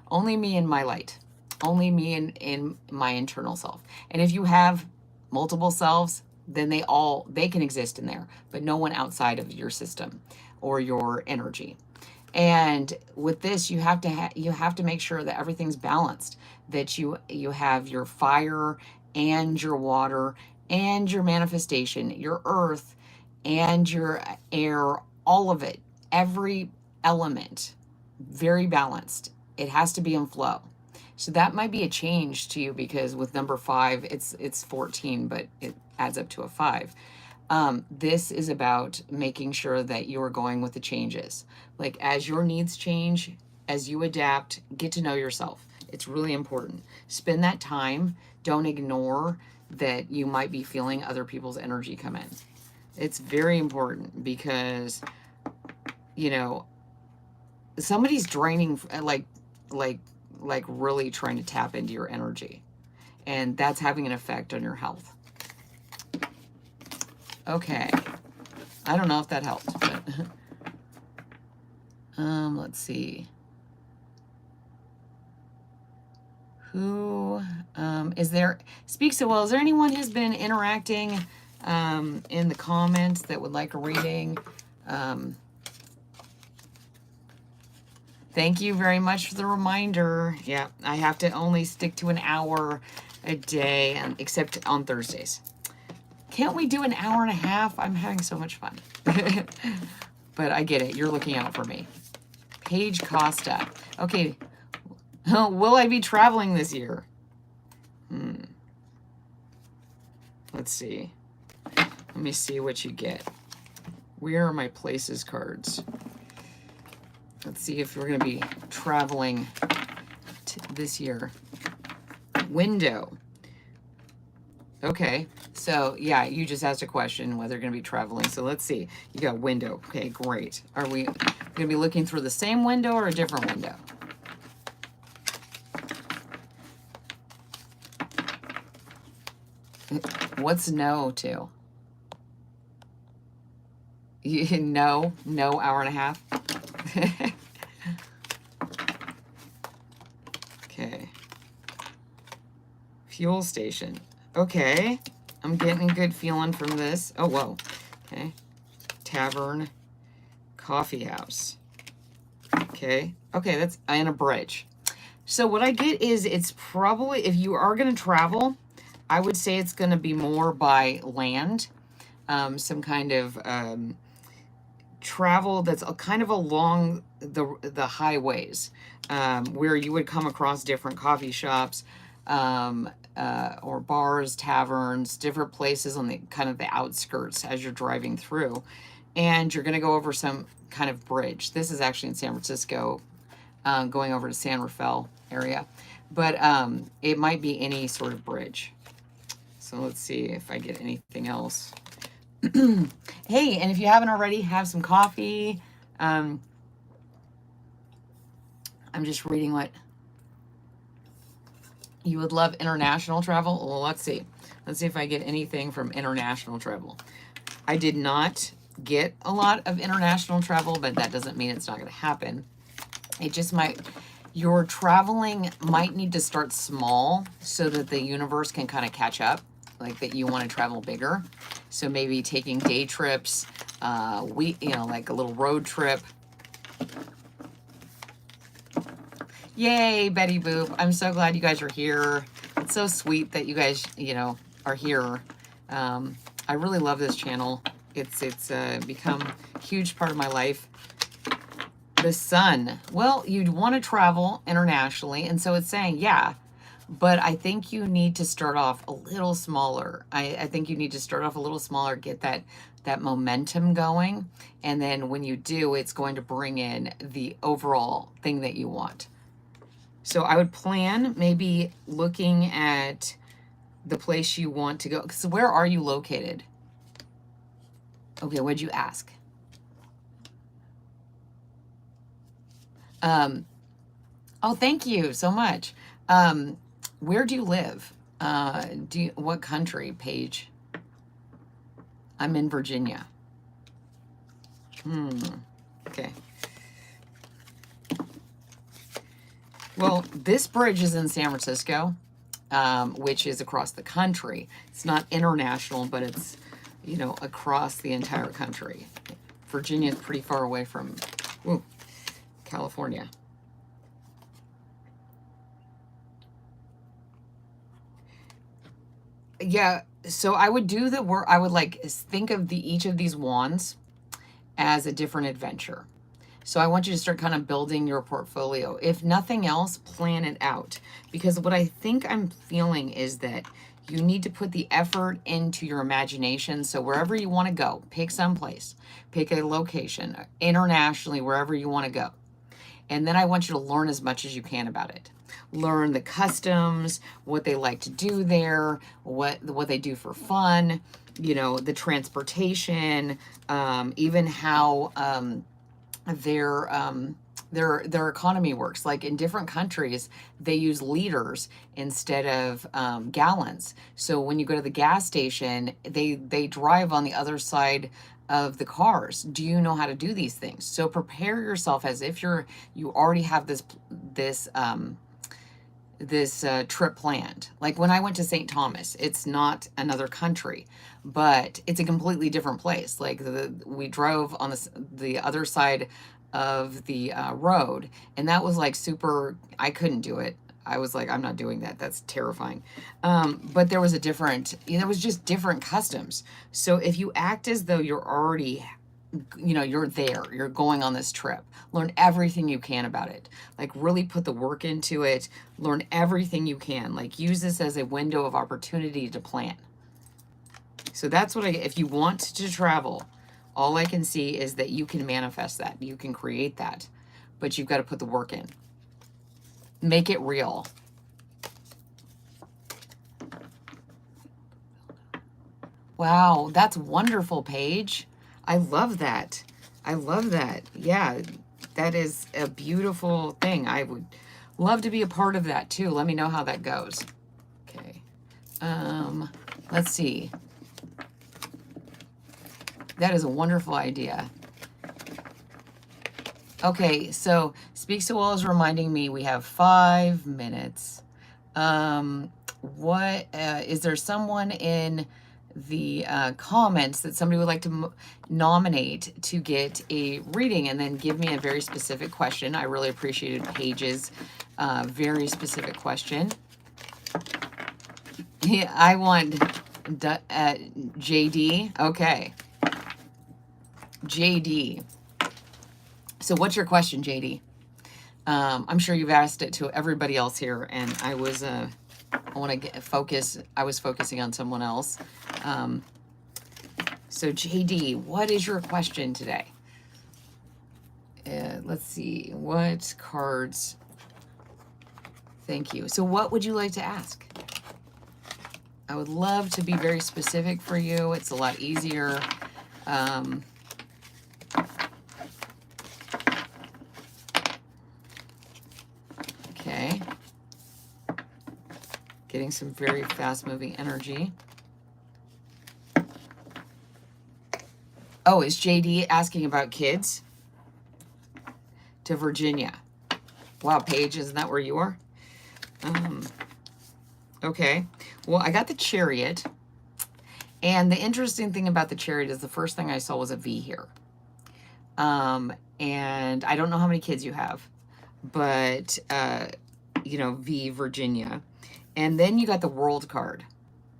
Speaker 1: Only me in my light. Only me in my internal self. And if you have multiple selves, then they can exist in there, but no one outside of your system or your energy. And with this, you have to make sure that everything's balanced, that you have your fire and your water and your manifestation, your earth and your air, all of it, every element, very balanced. It has to be in flow. So that might be a change to you, because with number 5, it's 14, but it adds up to a 5. This is about making sure that you're going with the changes. Like, as your needs change, as you adapt, get to know yourself. It's really important. Spend that time. Don't ignore that you might be feeling other people's energy come in. It's very important, because, you know, somebody's draining, like really trying to tap into your energy. And that's having an effect on your health. Okay. I don't know if that helped, but let's see. Who is there? Speak so well. Is there anyone who's been interacting in the comments that would like a reading? Thank you very much for the reminder. Yeah, I have to only stick to an hour a day, except on Thursdays. Can't we do an hour and a half? I'm having so much fun. But I get it. You're looking out for me. Paige Costa. Okay. Will I be traveling this year? Let's see. Let me see what you get. Where are my places cards? Let's see if we're going to be traveling this year. Window. Okay, so yeah, you just asked a question whether you're going to be traveling. So let's see. You got window. Okay, great. Are we going to be looking through the same window or a different window? What's no to? No, hour and a half. Okay. Fuel station. Okay. I'm getting a good feeling from this. Oh, whoa. Okay. Tavern. Coffee house. Okay. Okay, that's in a bridge. So what I get is it's probably, if you are going to travel, I would say it's going to be more by land. Some kind of travel that's kind of along the highways, where you would come across different coffee shops, or bars, taverns, different places on the kind of the outskirts as you're driving through, and you're going to go over some kind of bridge. This is actually in San Francisco, going over to San Rafael area, but it might be any sort of bridge. So let's see if I get anything else. Hey, and if you haven't already, have some coffee. I'm just reading what you would love. International travel. Well, let's see. Let's see if I get anything from international travel. I did not get a lot of international travel, but that doesn't mean it's not going to happen. It just might. Your traveling might need to start small so that the universe can kind of catch up, like that you want to travel bigger. So maybe taking day trips, like a little road trip. Yay, Betty Boop. I'm so glad you guys are here. It's so sweet that you guys, are here. I really love this channel. It's become a huge part of my life. The sun. Well, you'd want to travel internationally. And so it's saying, yeah, but I think you need to start off a little smaller. I think you need to start off a little smaller, get that momentum going. And then when you do, it's going to bring in the overall thing that you want. So I would plan maybe looking at the place you want to go. So where are you located? Okay, what'd you ask? Oh, thank you so much. Where do you live? What country, Paige? I'm in Virginia. Okay. Well, this bridge is in San Francisco, which is across the country. It's not international, but it's, across the entire country. Virginia is pretty far away from California. Yeah, so I would do the work. I would think of each of these wands as a different adventure. So I want you to start kind of building your portfolio. If nothing else, plan it out. Because what I think I'm feeling is that you need to put the effort into your imagination. So wherever you want to go, pick someplace, pick a location, internationally, wherever you want to go. And then I want you to learn as much as you can about it. Learn the customs, what they like to do there, what they do for fun, the transportation, even how their economy works. Like in different countries, they use liters instead of gallons. So when you go to the gas station, they drive on the other side of the cars. Do you know how to do these things? So prepare yourself as if you already have this trip planned. Like when I went to St. Thomas, it's not another country, but it's a completely different place. Like we drove on the other side of the road, and that was like super. I couldn't do it. I was like, I'm not doing that. That's terrifying. But there was there was just different customs. So if you act as though you're already, you're there, you're going on this trip, learn everything you can about it. Like really put the work into it, learn everything you can. Like use this as a window of opportunity to plan. So that's what if you want to travel, all I can see is that you can manifest that. You can create that, but you've got to put the work in. Make it real. Wow, that's wonderful, Paige. I love that. I love that. Yeah, that is a beautiful thing. I would love to be a part of that too. Let me know how that goes. Okay. Let's see. That is a wonderful idea. Okay, so Speak So Well is reminding me we have 5 minutes. What is there someone in the comments that somebody would like to nominate to get a reading, and then give me a very specific question? I really appreciated Paige's very specific question. Yeah, I want JD. Okay. JD. So what's your question, JD? I'm sure you've asked it to everybody else here, and I was I want to get focus. I was focusing on someone else. So JD, what is your question today? Let's see, what cards? Thank you. So what would you like to ask? I would love to be very specific for you. It's a lot easier. Okay. Getting some very fast-moving energy. Oh, is JD asking about kids? To Virginia. Wow, Paige, isn't that where you are? Okay. Well, I got the Chariot. And the interesting thing about the Chariot is the first thing I saw was a V here. And I don't know how many kids you have, but, you know, V, Virginia. And then you got the World card.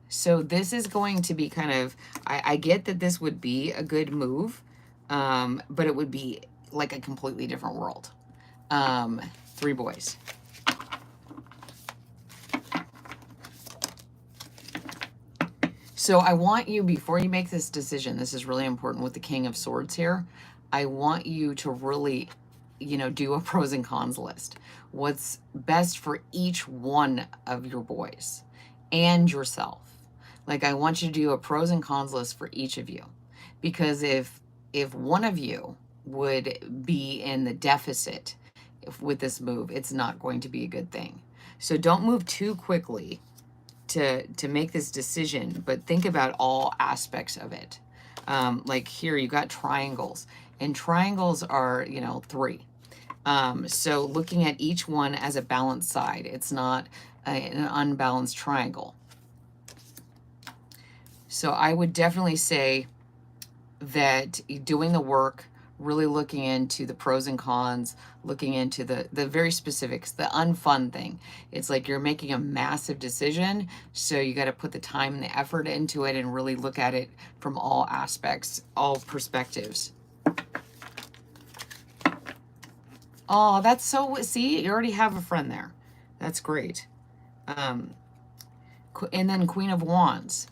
Speaker 1: So this is going to be kind of, I get that this would be a good move, but it would be like a completely different world. 3 boys. So I want you, before you make this decision, this is really important with the King of Swords here, I want you to really, you know, do a pros and cons list. What's best for each one of your boys and yourself. Like, I want you to do a pros and cons list for each of you. Because if one of you would be in the deficit with this move, it's not going to be a good thing. So don't move too quickly to make this decision, but think about all aspects of it. Like here, you got triangles, and triangles are, you know, 3. So looking at each one as a balanced side, it's not an unbalanced triangle. So I would definitely say that doing the work, really looking into the pros and cons, looking into the very specifics, the unfun thing. It's like you're making a massive decision, so you got to put the time and the effort into it and really look at it from all aspects, all perspectives. Oh, that's so, see, you already have a friend there. That's great. And then Queen of Wands.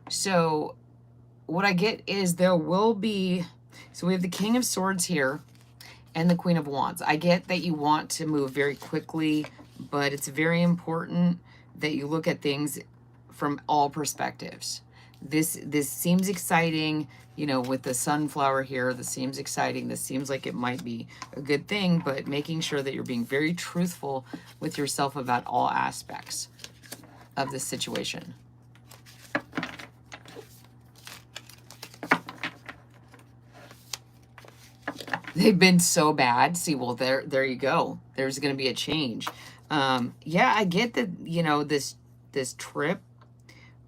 Speaker 1: So what I get is there will be, so we have the King of Swords here and the Queen of Wands. I get that you want to move very quickly, but it's very important that you look at things from all perspectives. This seems exciting, you know, with the sunflower here. This seems exciting. This seems like it might be a good thing, but making sure that you're being very truthful with yourself about all aspects of this situation. They've been so bad. See, well, there you go. There's going to be a change. Yeah, I get that, you know, this trip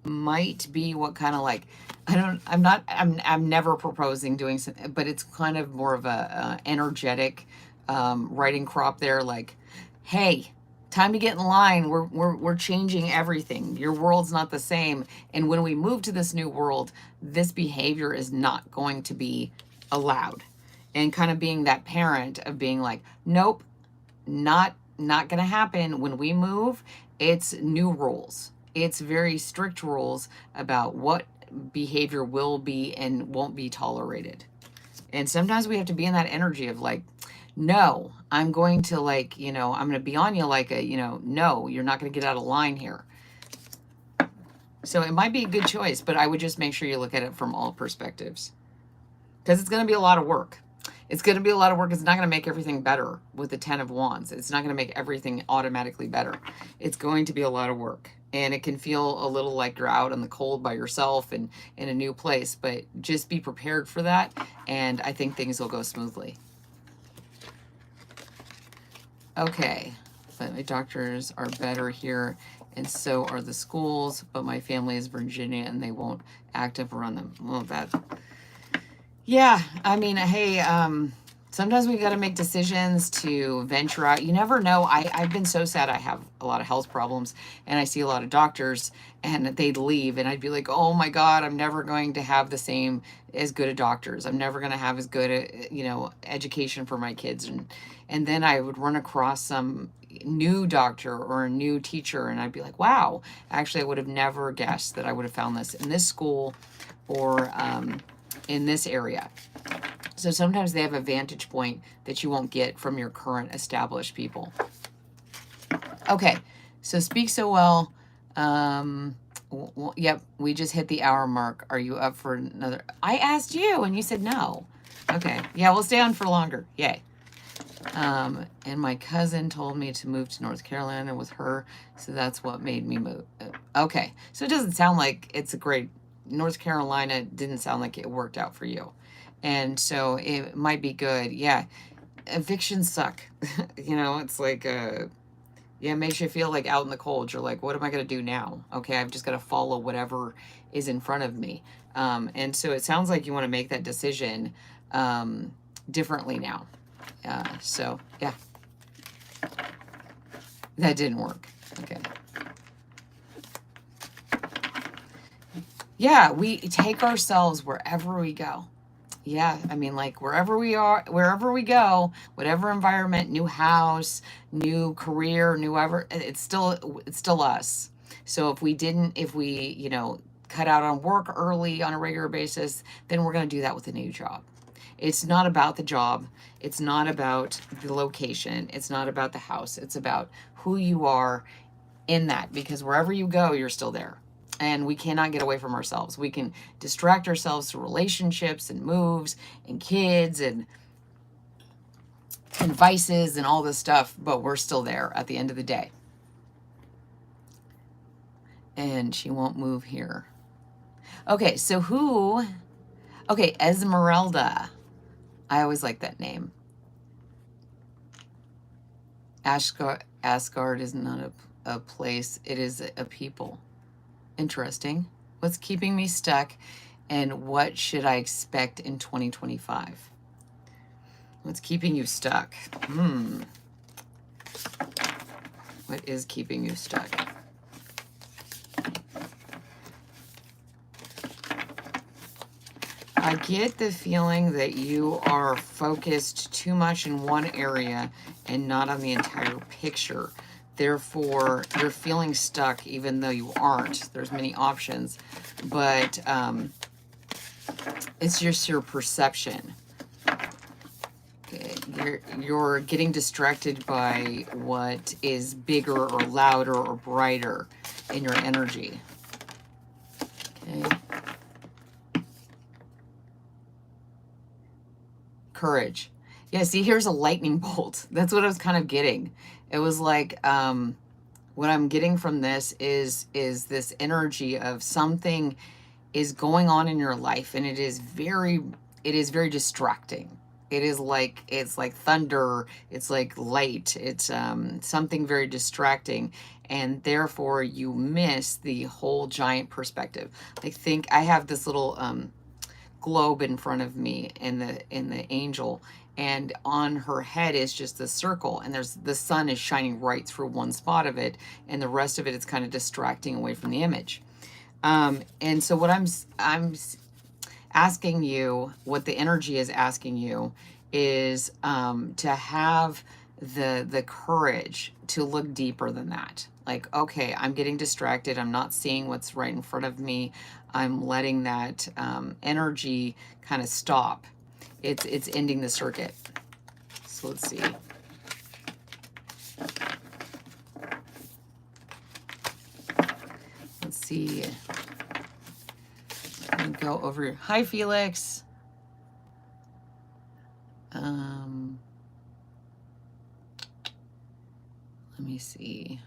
Speaker 1: might be what kind of like, I'm never proposing doing something, but it's kind of more of a energetic writing crop there. Like, hey, time to get in line. We're changing everything. Your world's not the same. And when we move to this new world, this behavior is not going to be allowed. And kind of being that parent of being like, nope, not going to happen. When we move, it's new rules. It's very strict rules about what behavior will be and won't be tolerated. And sometimes we have to be in that energy of like, no, I'm going to like, you know, I'm going to be on you like a, you know, no, you're not going to get out of line here. So it might be a good choice, but I would just make sure you look at it from all perspectives, because it's going to be a lot of work. It's going to be a lot of work. It's not going to make everything better with the 10 of Wands. It's not going to make everything automatically better. It's going to be a lot of work. And it can feel a little like you're out in the cold by yourself and in a new place, but just be prepared for that. And I think things will go smoothly. Okay, but my doctors are better here, and so are the schools, but my family is Virginia and they won't act up around them. Well, that, yeah, I mean, hey, sometimes we got to make decisions to venture out. You never know. I've been so sad. I have a lot of health problems and I see a lot of doctors and they'd leave and I'd be like, oh my God, I'm never going to have the same as good a doctors. I'm never going to have as good a, you know, education for my kids. And then I would run across some new doctor or a new teacher and I'd be like, wow, actually, I would have never guessed that I would have found this in this school or in this area. So sometimes they have a vantage point that you won't get from your current established people. Okay, so speak so well. Yep, we just hit the hour mark. Are you up for another? I asked you and you said no. Okay, yeah, we'll stay on for longer. Yay. And my cousin told me to move to North Carolina with her, so that's what made me move. Okay, so it doesn't sound like it's a great, North Carolina didn't sound like it worked out for you. And so it might be good. Yeah, evictions suck. You know, it's like, yeah, it makes you feel like out in the cold. You're like, what am I going to do now? Okay, I've just got to follow whatever is in front of me. And so it sounds like you want to make that decision differently now. So, yeah. That didn't work. Okay. Yeah, we take ourselves wherever we go. Yeah, I mean, like wherever we are, wherever we go, whatever environment, new house, new career, new ever, it's still us. So if we, you know, cut out on work early on a regular basis, then we're going to do that with a new job. It's not about the job. It's not about the location. It's not about the house. It's about who you are in that, because wherever you go, you're still there. And we cannot get away from ourselves. We can distract ourselves through relationships and moves and kids and vices and all this stuff, but we're still there at the end of the day. And she won't move here. Okay, so who? Okay, Esmeralda. I always like that name. Asgard is not a place. It is a people. Interesting. What's keeping me stuck and what should I expect in 2025? What's keeping you stuck? What is keeping you stuck? I get the feeling that you are focused too much in one area and not on the entire picture. Therefore, you're feeling stuck even though you aren't. There's many options, but it's just your perception. Okay. You're getting distracted by what is bigger or louder or brighter in your energy. Okay. Courage. Yeah, see, here's a lightning bolt. That's what I was kind of getting. It was like, what I'm getting from this is this energy of something is going on in your life, and it is very distracting. It's like thunder. It's like light. It's something very distracting, and therefore you miss the whole giant perspective. I think I have this little globe in front of me in the angel, and on her head is just a circle, and there's the sun is shining right through one spot of it, and the rest of it is kind of distracting away from the image. And so what I'm asking you, what the energy is asking you, is to have the courage to look deeper than that. Like, okay, I'm getting distracted. I'm not seeing what's right in front of me. I'm letting that energy kind of stop. It's ending the circuit. So let's see. Let's see go over. Hi, Felix. Let me see.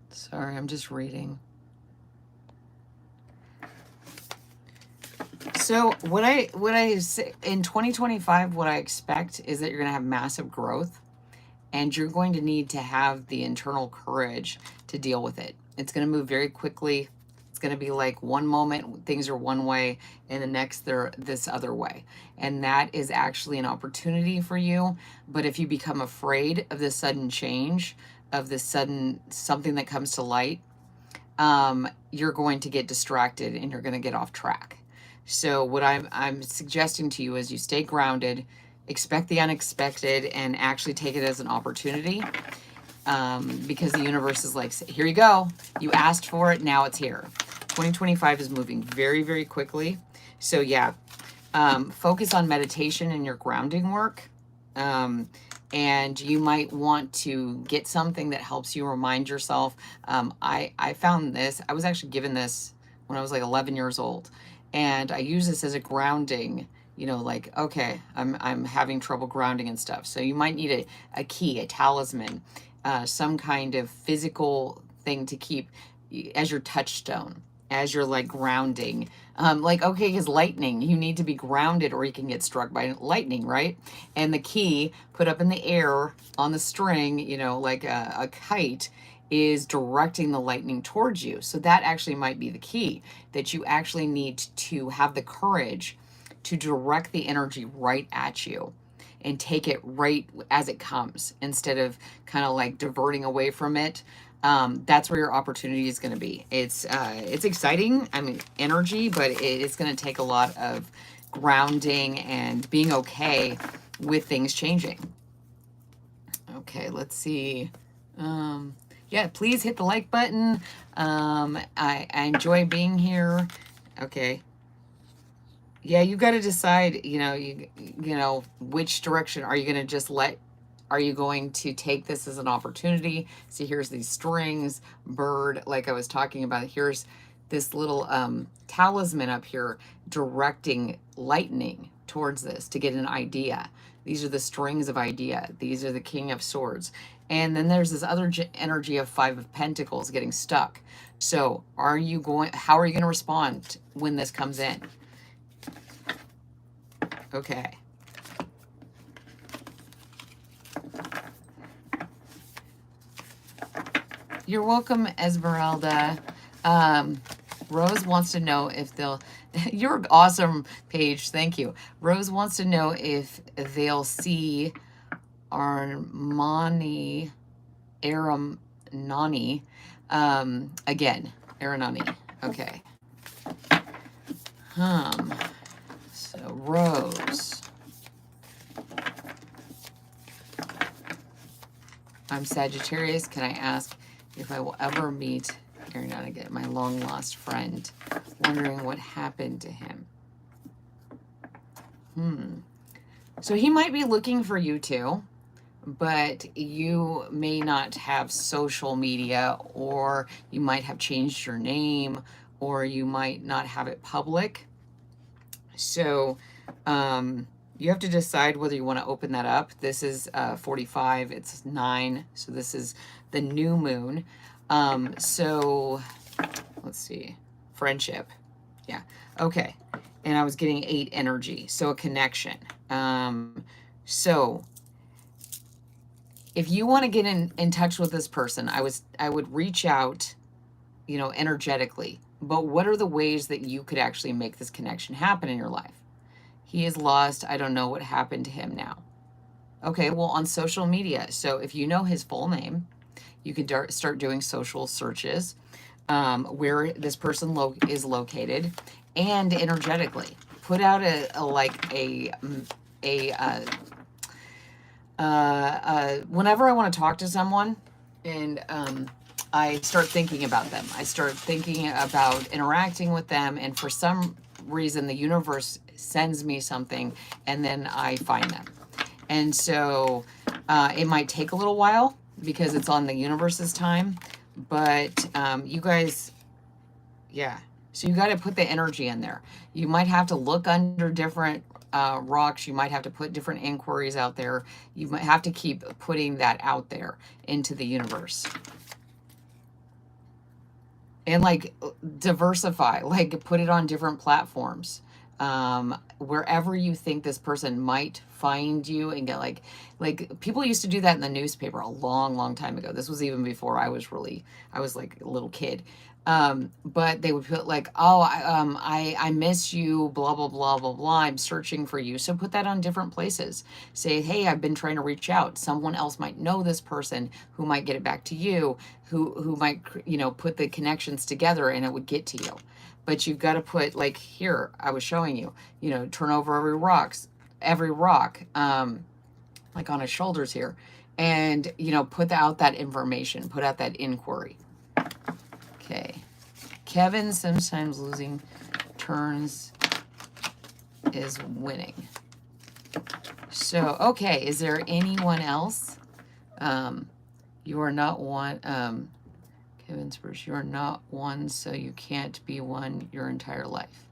Speaker 1: Sorry, I'm just reading. So what I say in 2025, what I expect is that you're going to have massive growth, and you're going to need to have the internal courage to deal with it. It's going to move very quickly. It's going to be like one moment things are one way, and the next they're this other way. And that is actually an opportunity for you. But if you become afraid of this sudden change, of this sudden something that comes to light, you're going to get distracted and you're going to get off track. So what I'm suggesting to you is you stay grounded, expect the unexpected, and actually take it as an opportunity. Because the universe is like, here you go. You asked for it. Now it's here. 2025 is moving very, very quickly. So yeah, focus on meditation and your grounding work. And you might want to get something that helps you remind yourself. I found this. I was actually given this when I was like 11 years old. And I use this as a grounding, you know, like, okay, I'm having trouble grounding and stuff. So you might need a key, a talisman, some kind of physical thing to keep as your touchstone, as you're like grounding. Like, okay, because lightning, you need to be grounded or you can get struck by lightning, right? And the key put up in the air on the string, you know, like a kite, is directing the lightning towards you. So that actually might be the key, that you actually need to have the courage to direct the energy right at you and take it right as it comes instead of kind of like diverting away from it. That's where your opportunity is going to be. It's exciting. I mean, energy, but it's going to take a lot of grounding and being okay with things changing. Okay, let's see. Yeah, please hit the like button. I enjoy being here. Okay. Yeah, you got to decide, you know, which direction are you going to just are you going to take this as an opportunity? See, here's these strings, bird, like I was talking about. Here's this little talisman up here directing lightning towards this to get an idea. These are the strings of idea. These are the King of Swords. And then there's this other energy of Five of Pentacles getting stuck. So how are you going to respond when this comes in? Okay. You're welcome, Esmeralda. Rose wants to know if they'll... You're awesome, Paige. Thank you. Rose wants to know if they'll see Aranani again. Aranani. Okay. So Rose. I'm Sagittarius. Can I ask if I will ever meet Aranani again, my long lost friend? Wondering what happened to him. So he might be looking for you too, but you may not have social media, or you might have changed your name, or you might not have it public. So you have to decide whether you want to open that up. This is 45, it's 9, so this is the new moon. So let's see, friendship. Yeah, okay. And I was getting 8 energy, so a connection. So if you want to get in touch with this person, I would reach out, you know, energetically. But what are the ways that you could actually make this connection happen in your life? He is lost. I don't know what happened to him now. Okay, well, on social media. So if you know his full name, you can start doing social searches where this person is located, and energetically put out whenever I want to talk to someone and I start thinking about them. I start thinking about interacting with them, and for some reason the universe sends me something, and then I find them. And so it might take a little while because it's on the universe's time, but you guys, yeah, So you got to put the energy in there. You might have to look under different rocks. You might have to put different inquiries out there. You might have to keep putting that out there into the universe. And like diversify, like put it on different platforms. Wherever you think this person might find you, and get like people used to do that in the newspaper a long time ago. This was even before I was like a little kid. But they would put like, oh, I miss you, blah blah blah blah blah, I'm searching for you. So put that on different places. Say, hey, I've been trying to reach out. Someone else might know this person who might get it back to you, who might, you know, put the connections together, and it would get to you. But you've got to put, like here, I was showing you, you know, turn over every rock, like on his shoulders here, and, you know, put out that information, put out that inquiry. Okay. Kevin, sometimes losing turns is winning. So, okay, is there anyone else? You are not one, Kevin Spurs, you are not one, so you can't be one your entire life.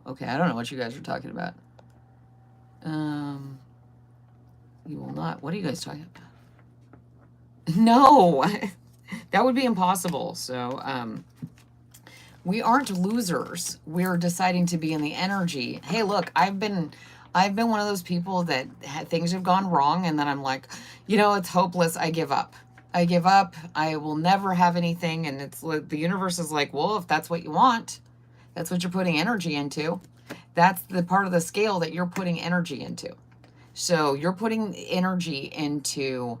Speaker 1: Okay, I don't know what you guys are talking about. You will not, what are you guys talking about? No, that would be impossible. So, we aren't losers. We're deciding to be in the energy. Hey, look, I've been one of those people that things have gone wrong, and then I'm like, you know, it's hopeless. I give up. I will never have anything. And it's like the universe is like, well, if that's what you want, that's what you're putting energy into. That's the part of the scale that you're putting energy into. So you're putting energy into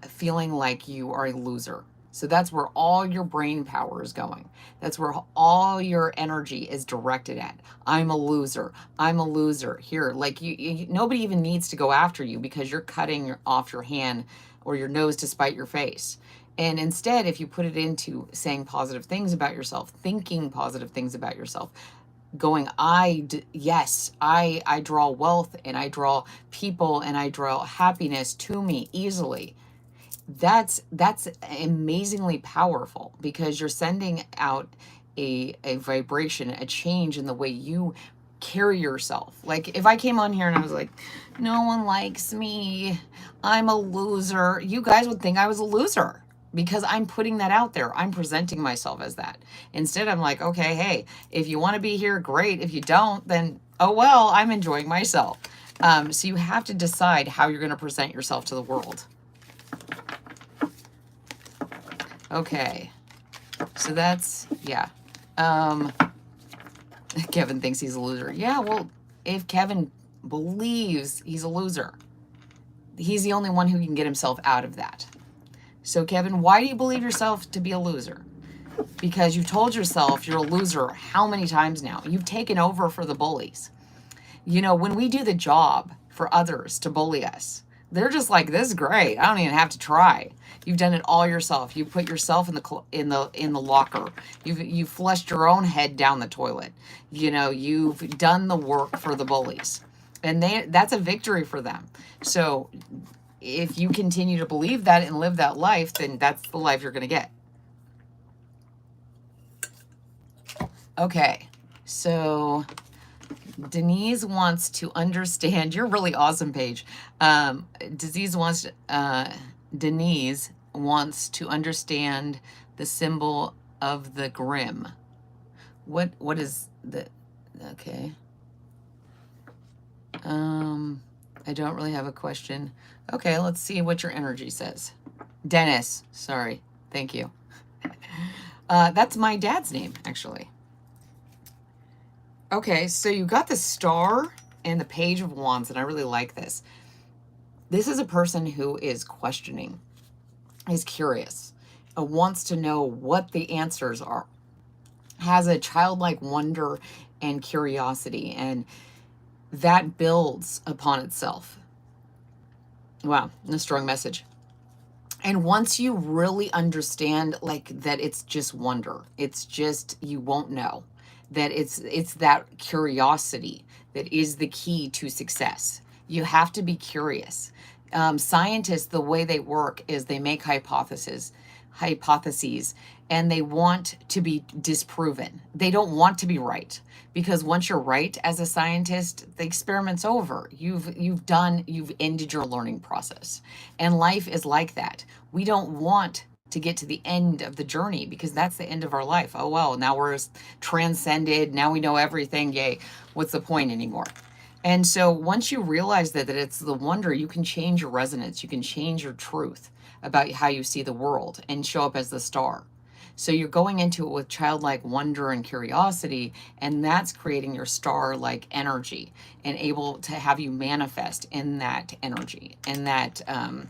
Speaker 1: feeling like you are a loser. So that's where all your brain power is going. That's where all your energy is directed at. I'm a loser. I'm a loser. Here, like you nobody even needs to go after you because you're cutting off your hand or your nose to spite your face. And instead, if you put it into saying positive things about yourself, thinking positive things about yourself, going, yes, I draw wealth, and I draw people, and I draw happiness to me easily. That's amazingly powerful, because you're sending out a vibration, a change in the way you carry yourself. Like if I came on here and I was like, no one likes me, I'm a loser, you guys would think I was a loser, because I'm putting that out there. I'm presenting myself as that. Instead, I'm like, okay, hey, if you want to be here, great. If you don't, then oh well, I'm enjoying myself. So you have to decide how you're going to present yourself to the world. Okay, so that's, yeah. Kevin thinks he's a loser. Yeah, well, if Kevin believes he's a loser, he's the only one who can get himself out of that. So Kevin, why do you believe yourself to be a loser? Because you told yourself you're a loser how many times now? You've taken over for the bullies. You know, when we do the job for others to bully us, they're just like, this is great. I don't even have to try. You've done it all yourself. You put yourself in the locker. You've flushed your own head down the toilet. You know, you've done the work for the bullies, and that's a victory for them. So if you continue to believe that and live that life, then that's the life you're going to get. Okay, so Denise wants to understand. You're really awesome, Paige. Denise wants to understand the symbol of the Grim. What is the, okay. I don't really have a question. Okay, let's see what your energy says. Dennis, sorry. Thank you. That's my dad's name, actually. Okay, so you got the Star and the Page of Wands, and I really like this. This is a person who is questioning, is curious, wants to know what the answers are, has a childlike wonder and curiosity, and that builds upon itself. Wow, a strong message. And once you really understand, like, that it's just wonder, it's just, you won't know, that it's that curiosity that is the key to success. You have to be curious. Scientists, the way they work is they make hypotheses. hypotheses, and they want to be disproven. They don't want to be right, because once you're right as a scientist, the experiment's over. You've ended your learning process. And life is like that. We don't want to get to the end of the journey, because that's the end of our life. Oh well, now we're transcended. Now we know everything. Yay. What's the point anymore? And so once you realize that it's the wonder, you can change your resonance. You can change your truth about how you see the world and show up as the star. So you're going into it with childlike wonder and curiosity, and that's creating your star-like energy and able to have you manifest in that energy and that, and,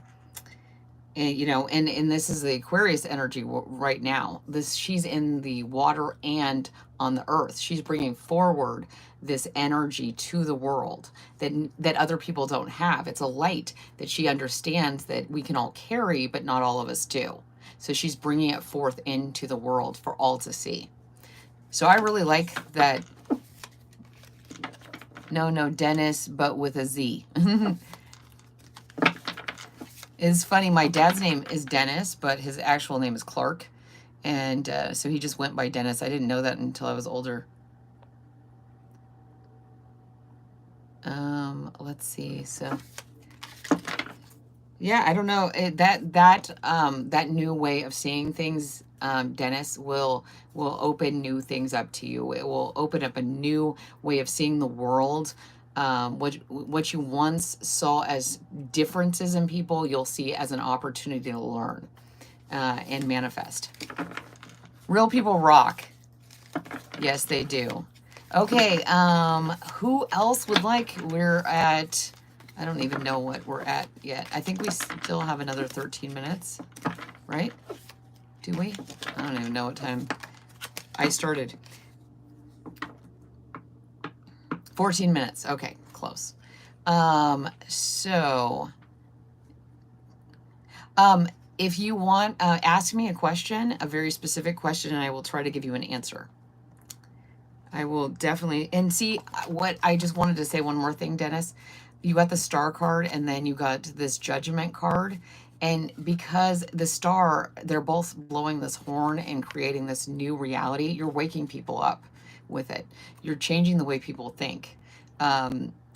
Speaker 1: you know, and this is the Aquarius energy right now. She's in the water and on the earth. She's bringing forward this energy to the world that other people don't have. It's a light that she understands that we can all carry, but not all of us do. So she's bringing it forth into the world for all to see. So I really like that. No, Dennis, but with a Z. It's funny, my dad's name is Dennis, but his actual name is Clark. And so he just went by Dennis. I didn't know that until I was older. Let's see. So, yeah, I don't know. That new way of seeing things, Dennis, will open new things up to you. It will open up a new way of seeing the world. What you once saw as differences in people, you'll see as an opportunity to learn and manifest. Real people rock. Yes, they do. Okay, who else would like? We're at, I don't even know what we're at yet. I think we still have another 13 minutes, right? Do we? I don't even know what time I started. 14 minutes. Okay, close. If you want, ask me a question, a very specific question, and I will try to give you an answer. I will definitely, and see what I just wanted to say one more thing, Dennis. You got the star card, and then you got this judgment card. And because the star, they're both blowing this horn and creating this new reality, you're waking people up with it. You're changing the way people think.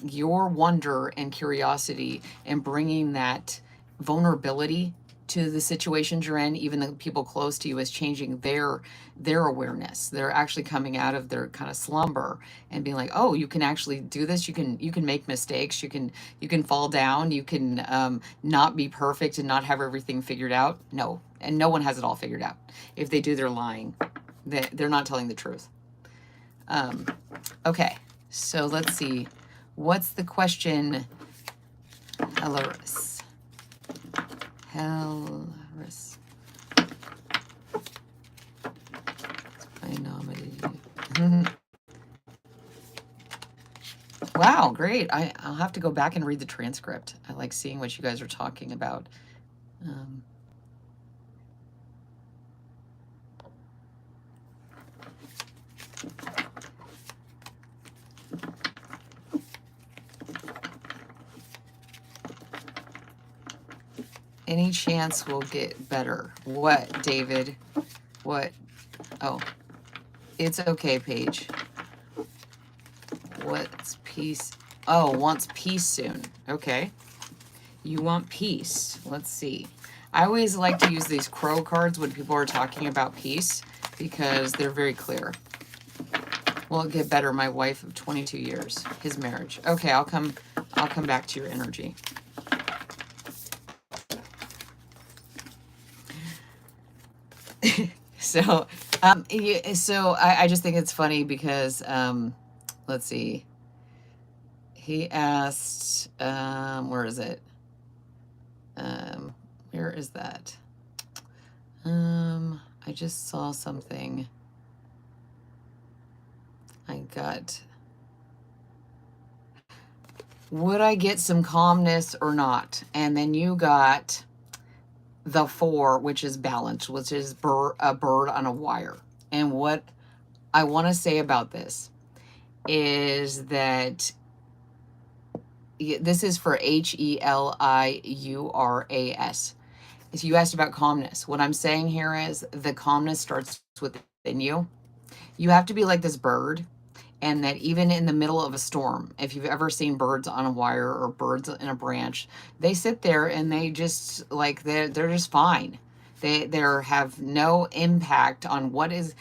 Speaker 1: Your wonder and curiosity and bringing that vulnerability to the situations you're in, even the people close to you, is changing their awareness. They're actually coming out of their kind of slumber and being like, oh, you can actually do this. You can make mistakes. You can fall down. You can not be perfect and not have everything figured out. No, and no one has it all figured out. If they do, they're lying. They're not telling the truth. Okay, so let's see. What's the question, Helleris? Helleris. I nominated you. Wow, great. I'll have to go back and read the transcript. I like seeing what you guys are talking about. Any chance we'll get better? What, David? What? Oh, it's okay, Paige. What's peace? Oh, wants peace soon. Okay. You want peace. Let's see. I always like to use these crow cards when people are talking about peace because they're very clear. Will it get better? My wife of 22 years, his marriage. Okay, I'll come back to your energy. So I just think it's funny because, let's see. He asked, where is it? Where is that? I just saw something. Would I get some calmness or not? And then you got the 4, which is balance, which is a bird on a wire. And what I want to say about this is that this is for HELIURAS. If you asked about calmness, what I'm saying here is the calmness starts within you. You have to be like this bird, and that even in the middle of a storm, if you've ever seen birds on a wire or birds in a branch, they sit there and they just like they're just fine. They have no impact on what is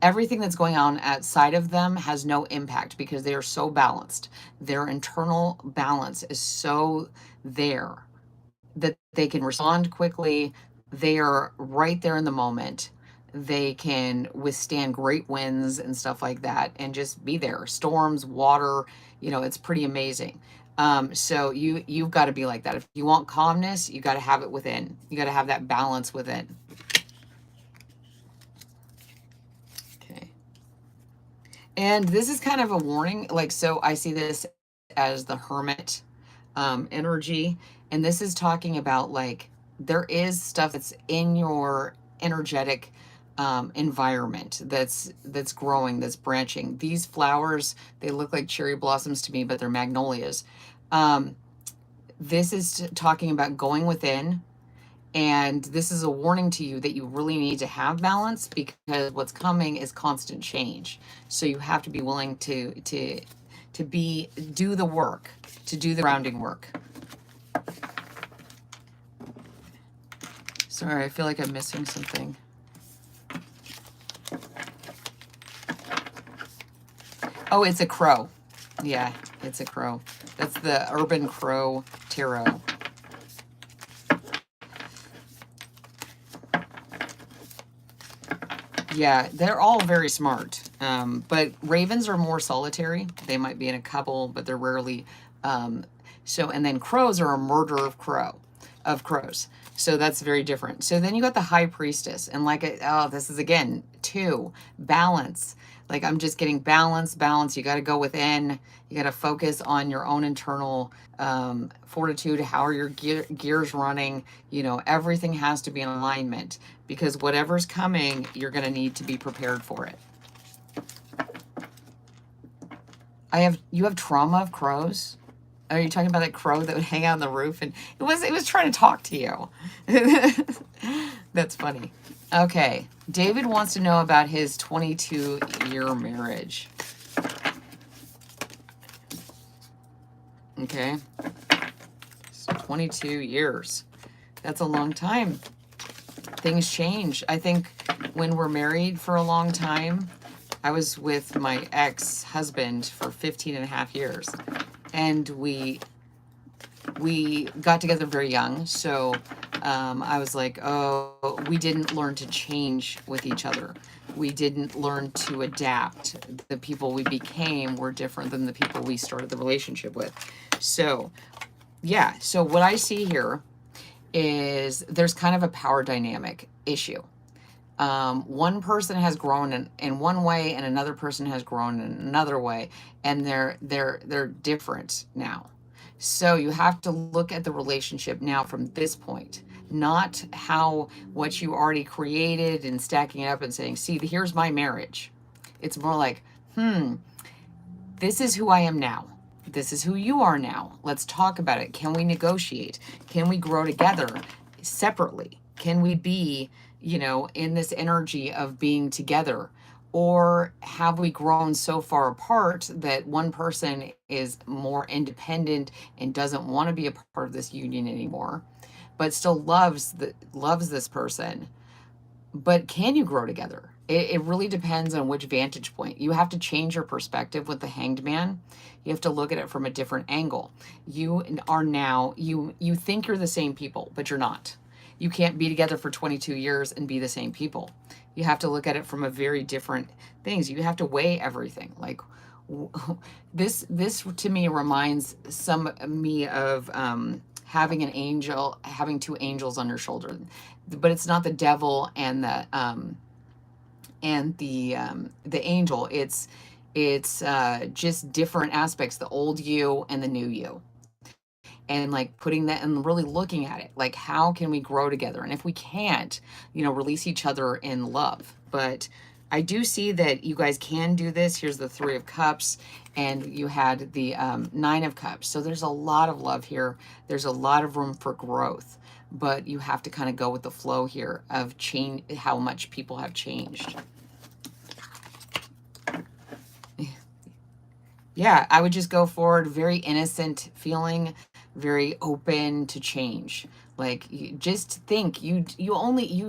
Speaker 1: everything that's going on outside of them has no impact because they are so balanced. Their internal balance is so there that they can respond quickly. They are right there in the moment. They can withstand great winds and stuff like that and just be there. Storms, water, it's pretty amazing. So you've got to be like that. If you want calmness, you got to have it within. You got to have that balance within. Okay. And this is kind of a warning. Like, so I see this as the hermit energy. And this is talking about like there is stuff that's in your energetic environment that's growing, that's branching. These flowers, they look like cherry blossoms to me, but they're magnolias. This is talking about going within. And this is a warning to you that you really need to have balance because what's coming is constant change. So you have to be willing to do the work, to do the grounding work. Sorry, I feel like I'm missing something. Oh, it's a crow. Yeah, it's a crow. That's the Urban Crow Tarot. Yeah, they're all very smart. But ravens are more solitary. They might be in a couple, but they're rarely. And then crows are a murder of crows. So that's very different. So then you got the high priestess. And this is again, 2, balance. Like I'm just getting balance. You got to go within. You got to focus on your own internal fortitude. How are your gears running? Everything has to be in alignment because whatever's coming, you're going to need to be prepared for it. You have trauma of crows? Are you talking about that crow that would hang out on the roof and it was trying to talk to you? That's funny. Okay, David wants to know about his 22-year marriage. Okay, so 22 years. That's a long time. Things change. I think when we're married for a long time, I was with my ex-husband for 15 and a half years. And we got together very young. So I was like, oh, we didn't learn to change with each other. We didn't learn to adapt. The people we became were different than the people we started the relationship with. So, yeah. So what I see here is there's kind of a power dynamic issue. One person has grown in one way and another person has grown in another way, and they're different now. So you have to look at the relationship now from this point, not what you already created and stacking it up and saying, see, here's my marriage. It's more like, this is who I am now. This is who you are now. Let's talk about it. Can we negotiate? Can we grow together separately? Can we be, in this energy of being together? Or have we grown so far apart that one person is more independent and doesn't want to be a part of this union anymore, but still loves this person? But can you grow together? It really depends on which vantage point. You have to change your perspective with the Hanged Man. You have to look at it from a different angle. You are now, you think you're the same people, but you're not. You can't be together for 22 years and be the same people. You have to look at it from a very different things. You have to weigh everything. Like this to me reminds me of having an angel, having 2 angels on your shoulder, but it's not the devil and the angel. It's just different aspects, the old you and the new you. And like putting that and really looking at it, like how can we grow together? And if we can't, release each other in love. But I do see that you guys can do this. Here's the 3 of Cups, and you had the 9 of Cups. So there's a lot of love here. There's a lot of room for growth. but you have to kind of go with the flow here of change, how much people have changed. Yeah, I would just go forward, very innocent feeling, very open to change. Like, you just think you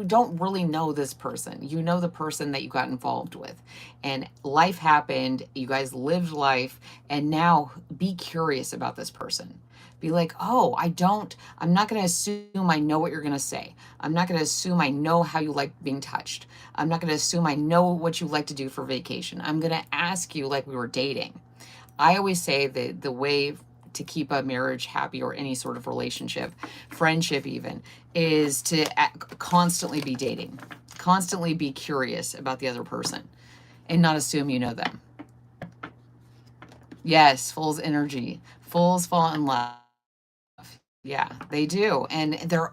Speaker 1: don't really know this person. You know the person that you got involved with. And life happened, you guys lived life, and now be curious about this person. Be like, "Oh, I'm not going to assume I know what you're going to say. I'm not going to assume I know how you like being touched. I'm not going to assume I know what you like to do for vacation. I'm going to ask you like we were dating." I always say that the way to keep a marriage happy, or any sort of relationship, friendship even, is to constantly be dating, constantly be curious about the other person, and not assume you know them. Yes, Fool's energy. Fools fall in love. Yeah, they do. And they're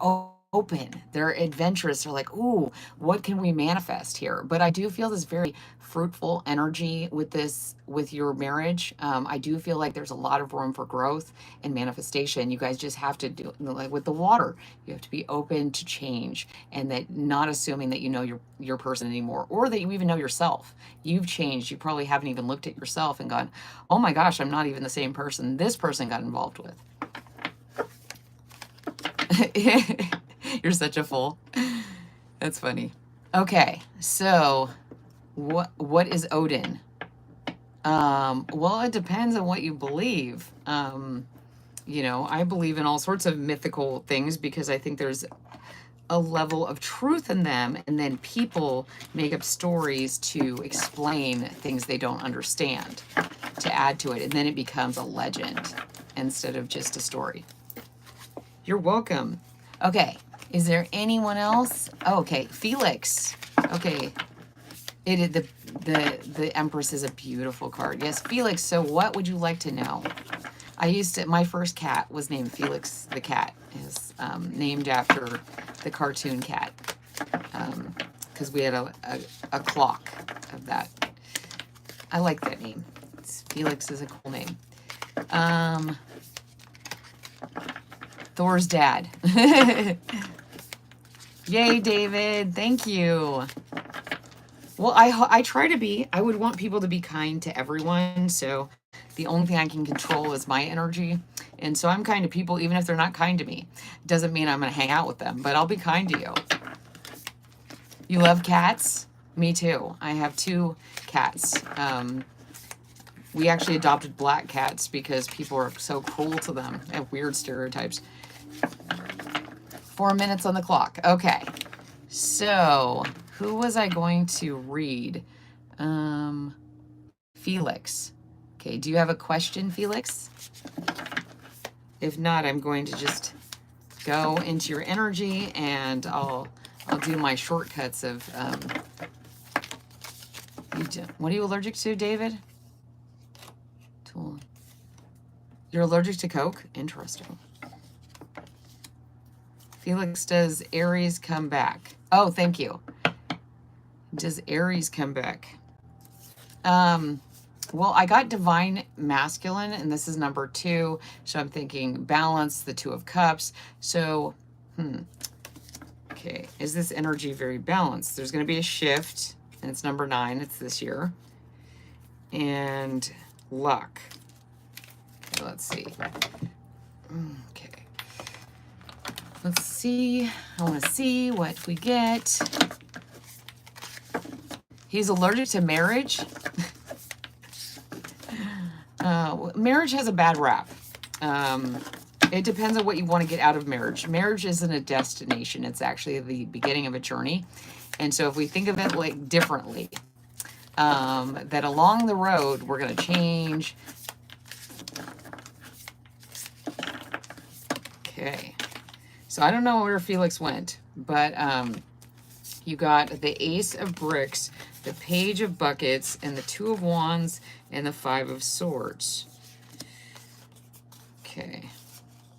Speaker 1: open. They're adventurous. They're like, ooh, what can we manifest here? But I do feel this very fruitful energy with this, with your marriage. I do feel like there's a lot of room for growth and manifestation. You guys just have to do, like with the water, you have to be open to change, and that not assuming that you know your person anymore, or that you even know yourself. You've changed. You probably haven't even looked at yourself and gone, oh my gosh, I'm not even the same person this person got involved with. You're such a fool. That's funny. Okay, so what is Odin? Well, it depends on what you believe. You know, I believe in all sorts of mythical things because I think there's a level of truth in them, and then people make up stories to explain things they don't understand, to add to it, and then it becomes a legend instead of just a story. You're welcome. Okay, is there anyone else? Oh, okay, Felix. Okay, the Empress is a beautiful card. Yes, Felix. So what would you like to know? My first cat was named Felix the cat. Is named after the cartoon cat, because we had a clock of that. I like that name. Felix is a cool name. Thor's dad. Yay, David. Thank you. Well, I try to be. I would want people to be kind to everyone. So the only thing I can control is my energy. And so I'm kind to people, even if they're not kind to me. Doesn't mean I'm going to hang out with them, but I'll be kind to you. You love cats? Me too. I have 2 cats. We actually adopted black cats because people are so cruel to them. They have weird stereotypes. 4 minutes on the clock. Okay. So, who was I going to read? Felix. Okay, do you have a question, Felix? If not, I'm going to just go into your energy, and I'll do my shortcuts of what are you allergic to, David? Tool. You're allergic to Coke? Interesting. Felix, does Aries come back? Oh, thank you. Does Aries come back? Well, I got divine masculine, and this is number 2. So I'm thinking balance, the 2 of cups. So, okay. Is this energy very balanced? There's going to be a shift, and it's number 9. It's this year. And luck. Okay, let's see. Okay. Let's see. I want to see what we get. He's allergic to marriage. Marriage has a bad rap. It depends on what you want to get out of marriage. Marriage isn't a destination. It's actually the beginning of a journey. And so if we think of it like differently, that along the road, we're going to change. Okay. So I don't know where Felix went, but you got the Ace of Bricks, the Page of Buckets, and the 2 of Wands, and the 5 of Swords. Okay.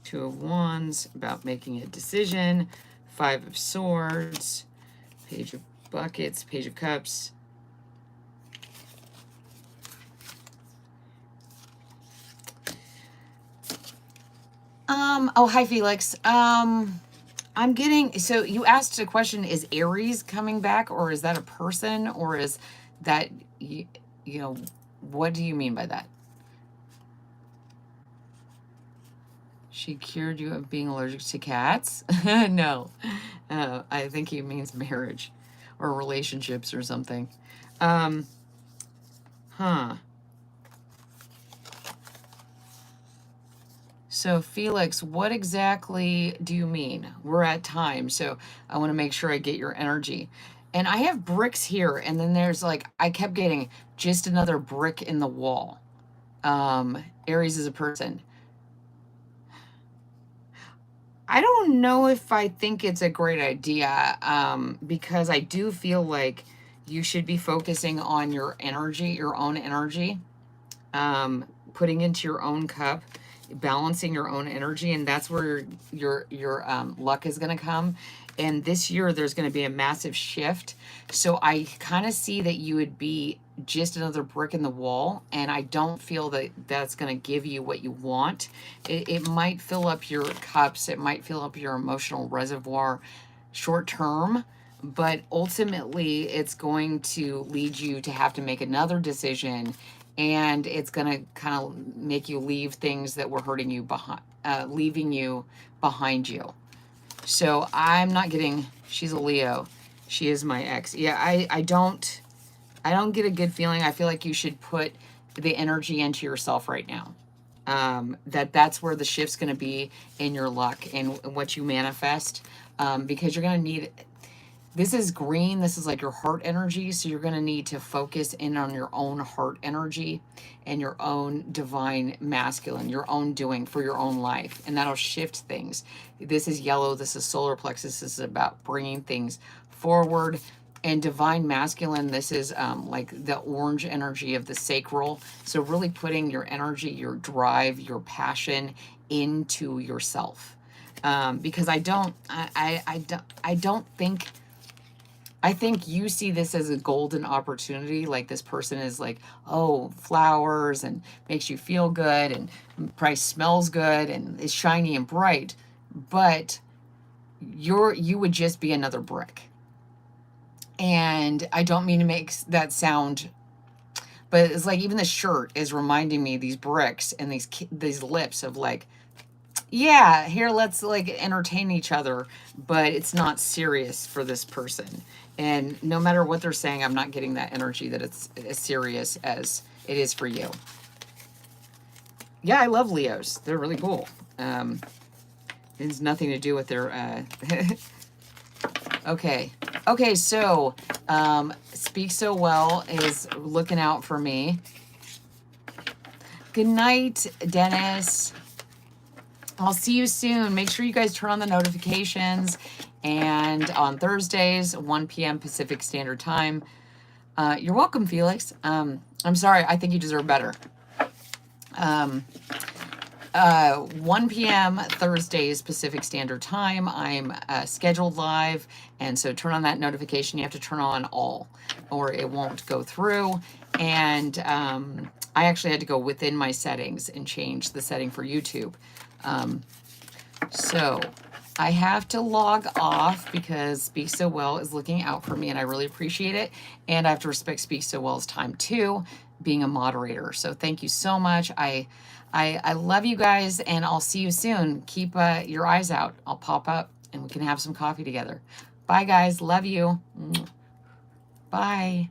Speaker 1: 2 of Wands, about making a decision. 5 of Swords, Page of Buckets, Page of Cups. Oh, hi, Felix. I'm getting, so you asked a question, is Aries coming back, or is that a person, or is that, you know, what do you mean by that? She cured you of being allergic to cats? No. I think he means marriage or relationships or something. Um, huh. So, Felix, what exactly do you mean? We're at time, so I want to make sure I get your energy. And I have bricks here, and then there's like, I kept getting just another brick in the wall. Aries is a person. I don't know if I think it's a great idea, because I do feel like you should be focusing on your energy, your own energy, putting into your own cup, balancing your own energy, and that's where your luck is going to come. And this year, there's going to be a massive shift. So I kind of see that you would be just another brick in the wall, and I don't feel that that's going to give you what you want. It might fill up your cups, it might fill up your emotional reservoir short term, but ultimately it's going to lead you to have to make another decision, and it's going to kind of make you leave things that were hurting you behind, leaving you behind you. So I'm not getting, she's a Leo. She is my ex. Yeah, I don't get a good feeling. I feel like you should put the energy into yourself right now. That's where the shift's going to be in your luck and what you manifest, because you're going to need, this is green. This is like your heart energy. So you're going to need to focus in on your own heart energy and your own divine masculine, your own doing for your own life. And that'll shift things. This is yellow. This is solar plexus. This is about bringing things forward. And divine masculine, this is like the orange energy of the sacral. So really putting your energy, your drive, your passion into yourself. Because I don't think, I think you see this as a golden opportunity. Like this person is like, oh, flowers and makes you feel good and probably smells good and is shiny and bright. But you would just be another brick. And I don't mean to make that sound, but it's like even the shirt is reminding me these bricks and these lips of like, yeah, here, let's like entertain each other, but it's not serious for this person. And no matter what they're saying, I'm not getting that energy that it's as serious as it is for you. Yeah, I love Leos. They're really cool. It has nothing to do with their, okay. Okay, so Speak So Well is looking out for me. Good night, Dennis. I'll see you soon. Make sure you guys turn on the notifications. And on Thursdays, 1 p.m. Pacific Standard Time. You're welcome, Felix. I'm sorry. I think you deserve better. 1 p.m. Thursdays Pacific Standard Time. I'm scheduled live. And so turn on that notification. You have to turn on all or it won't go through. And I actually had to go within my settings and change the setting for YouTube. So I have to log off because Speak So Well is looking out for me and I really appreciate it. And I have to respect Speak So Well's time too, being a moderator. So thank you so much. I love you guys and I'll see you soon. Keep your eyes out. I'll pop up and we can have some coffee together. Bye guys. Love you. Bye.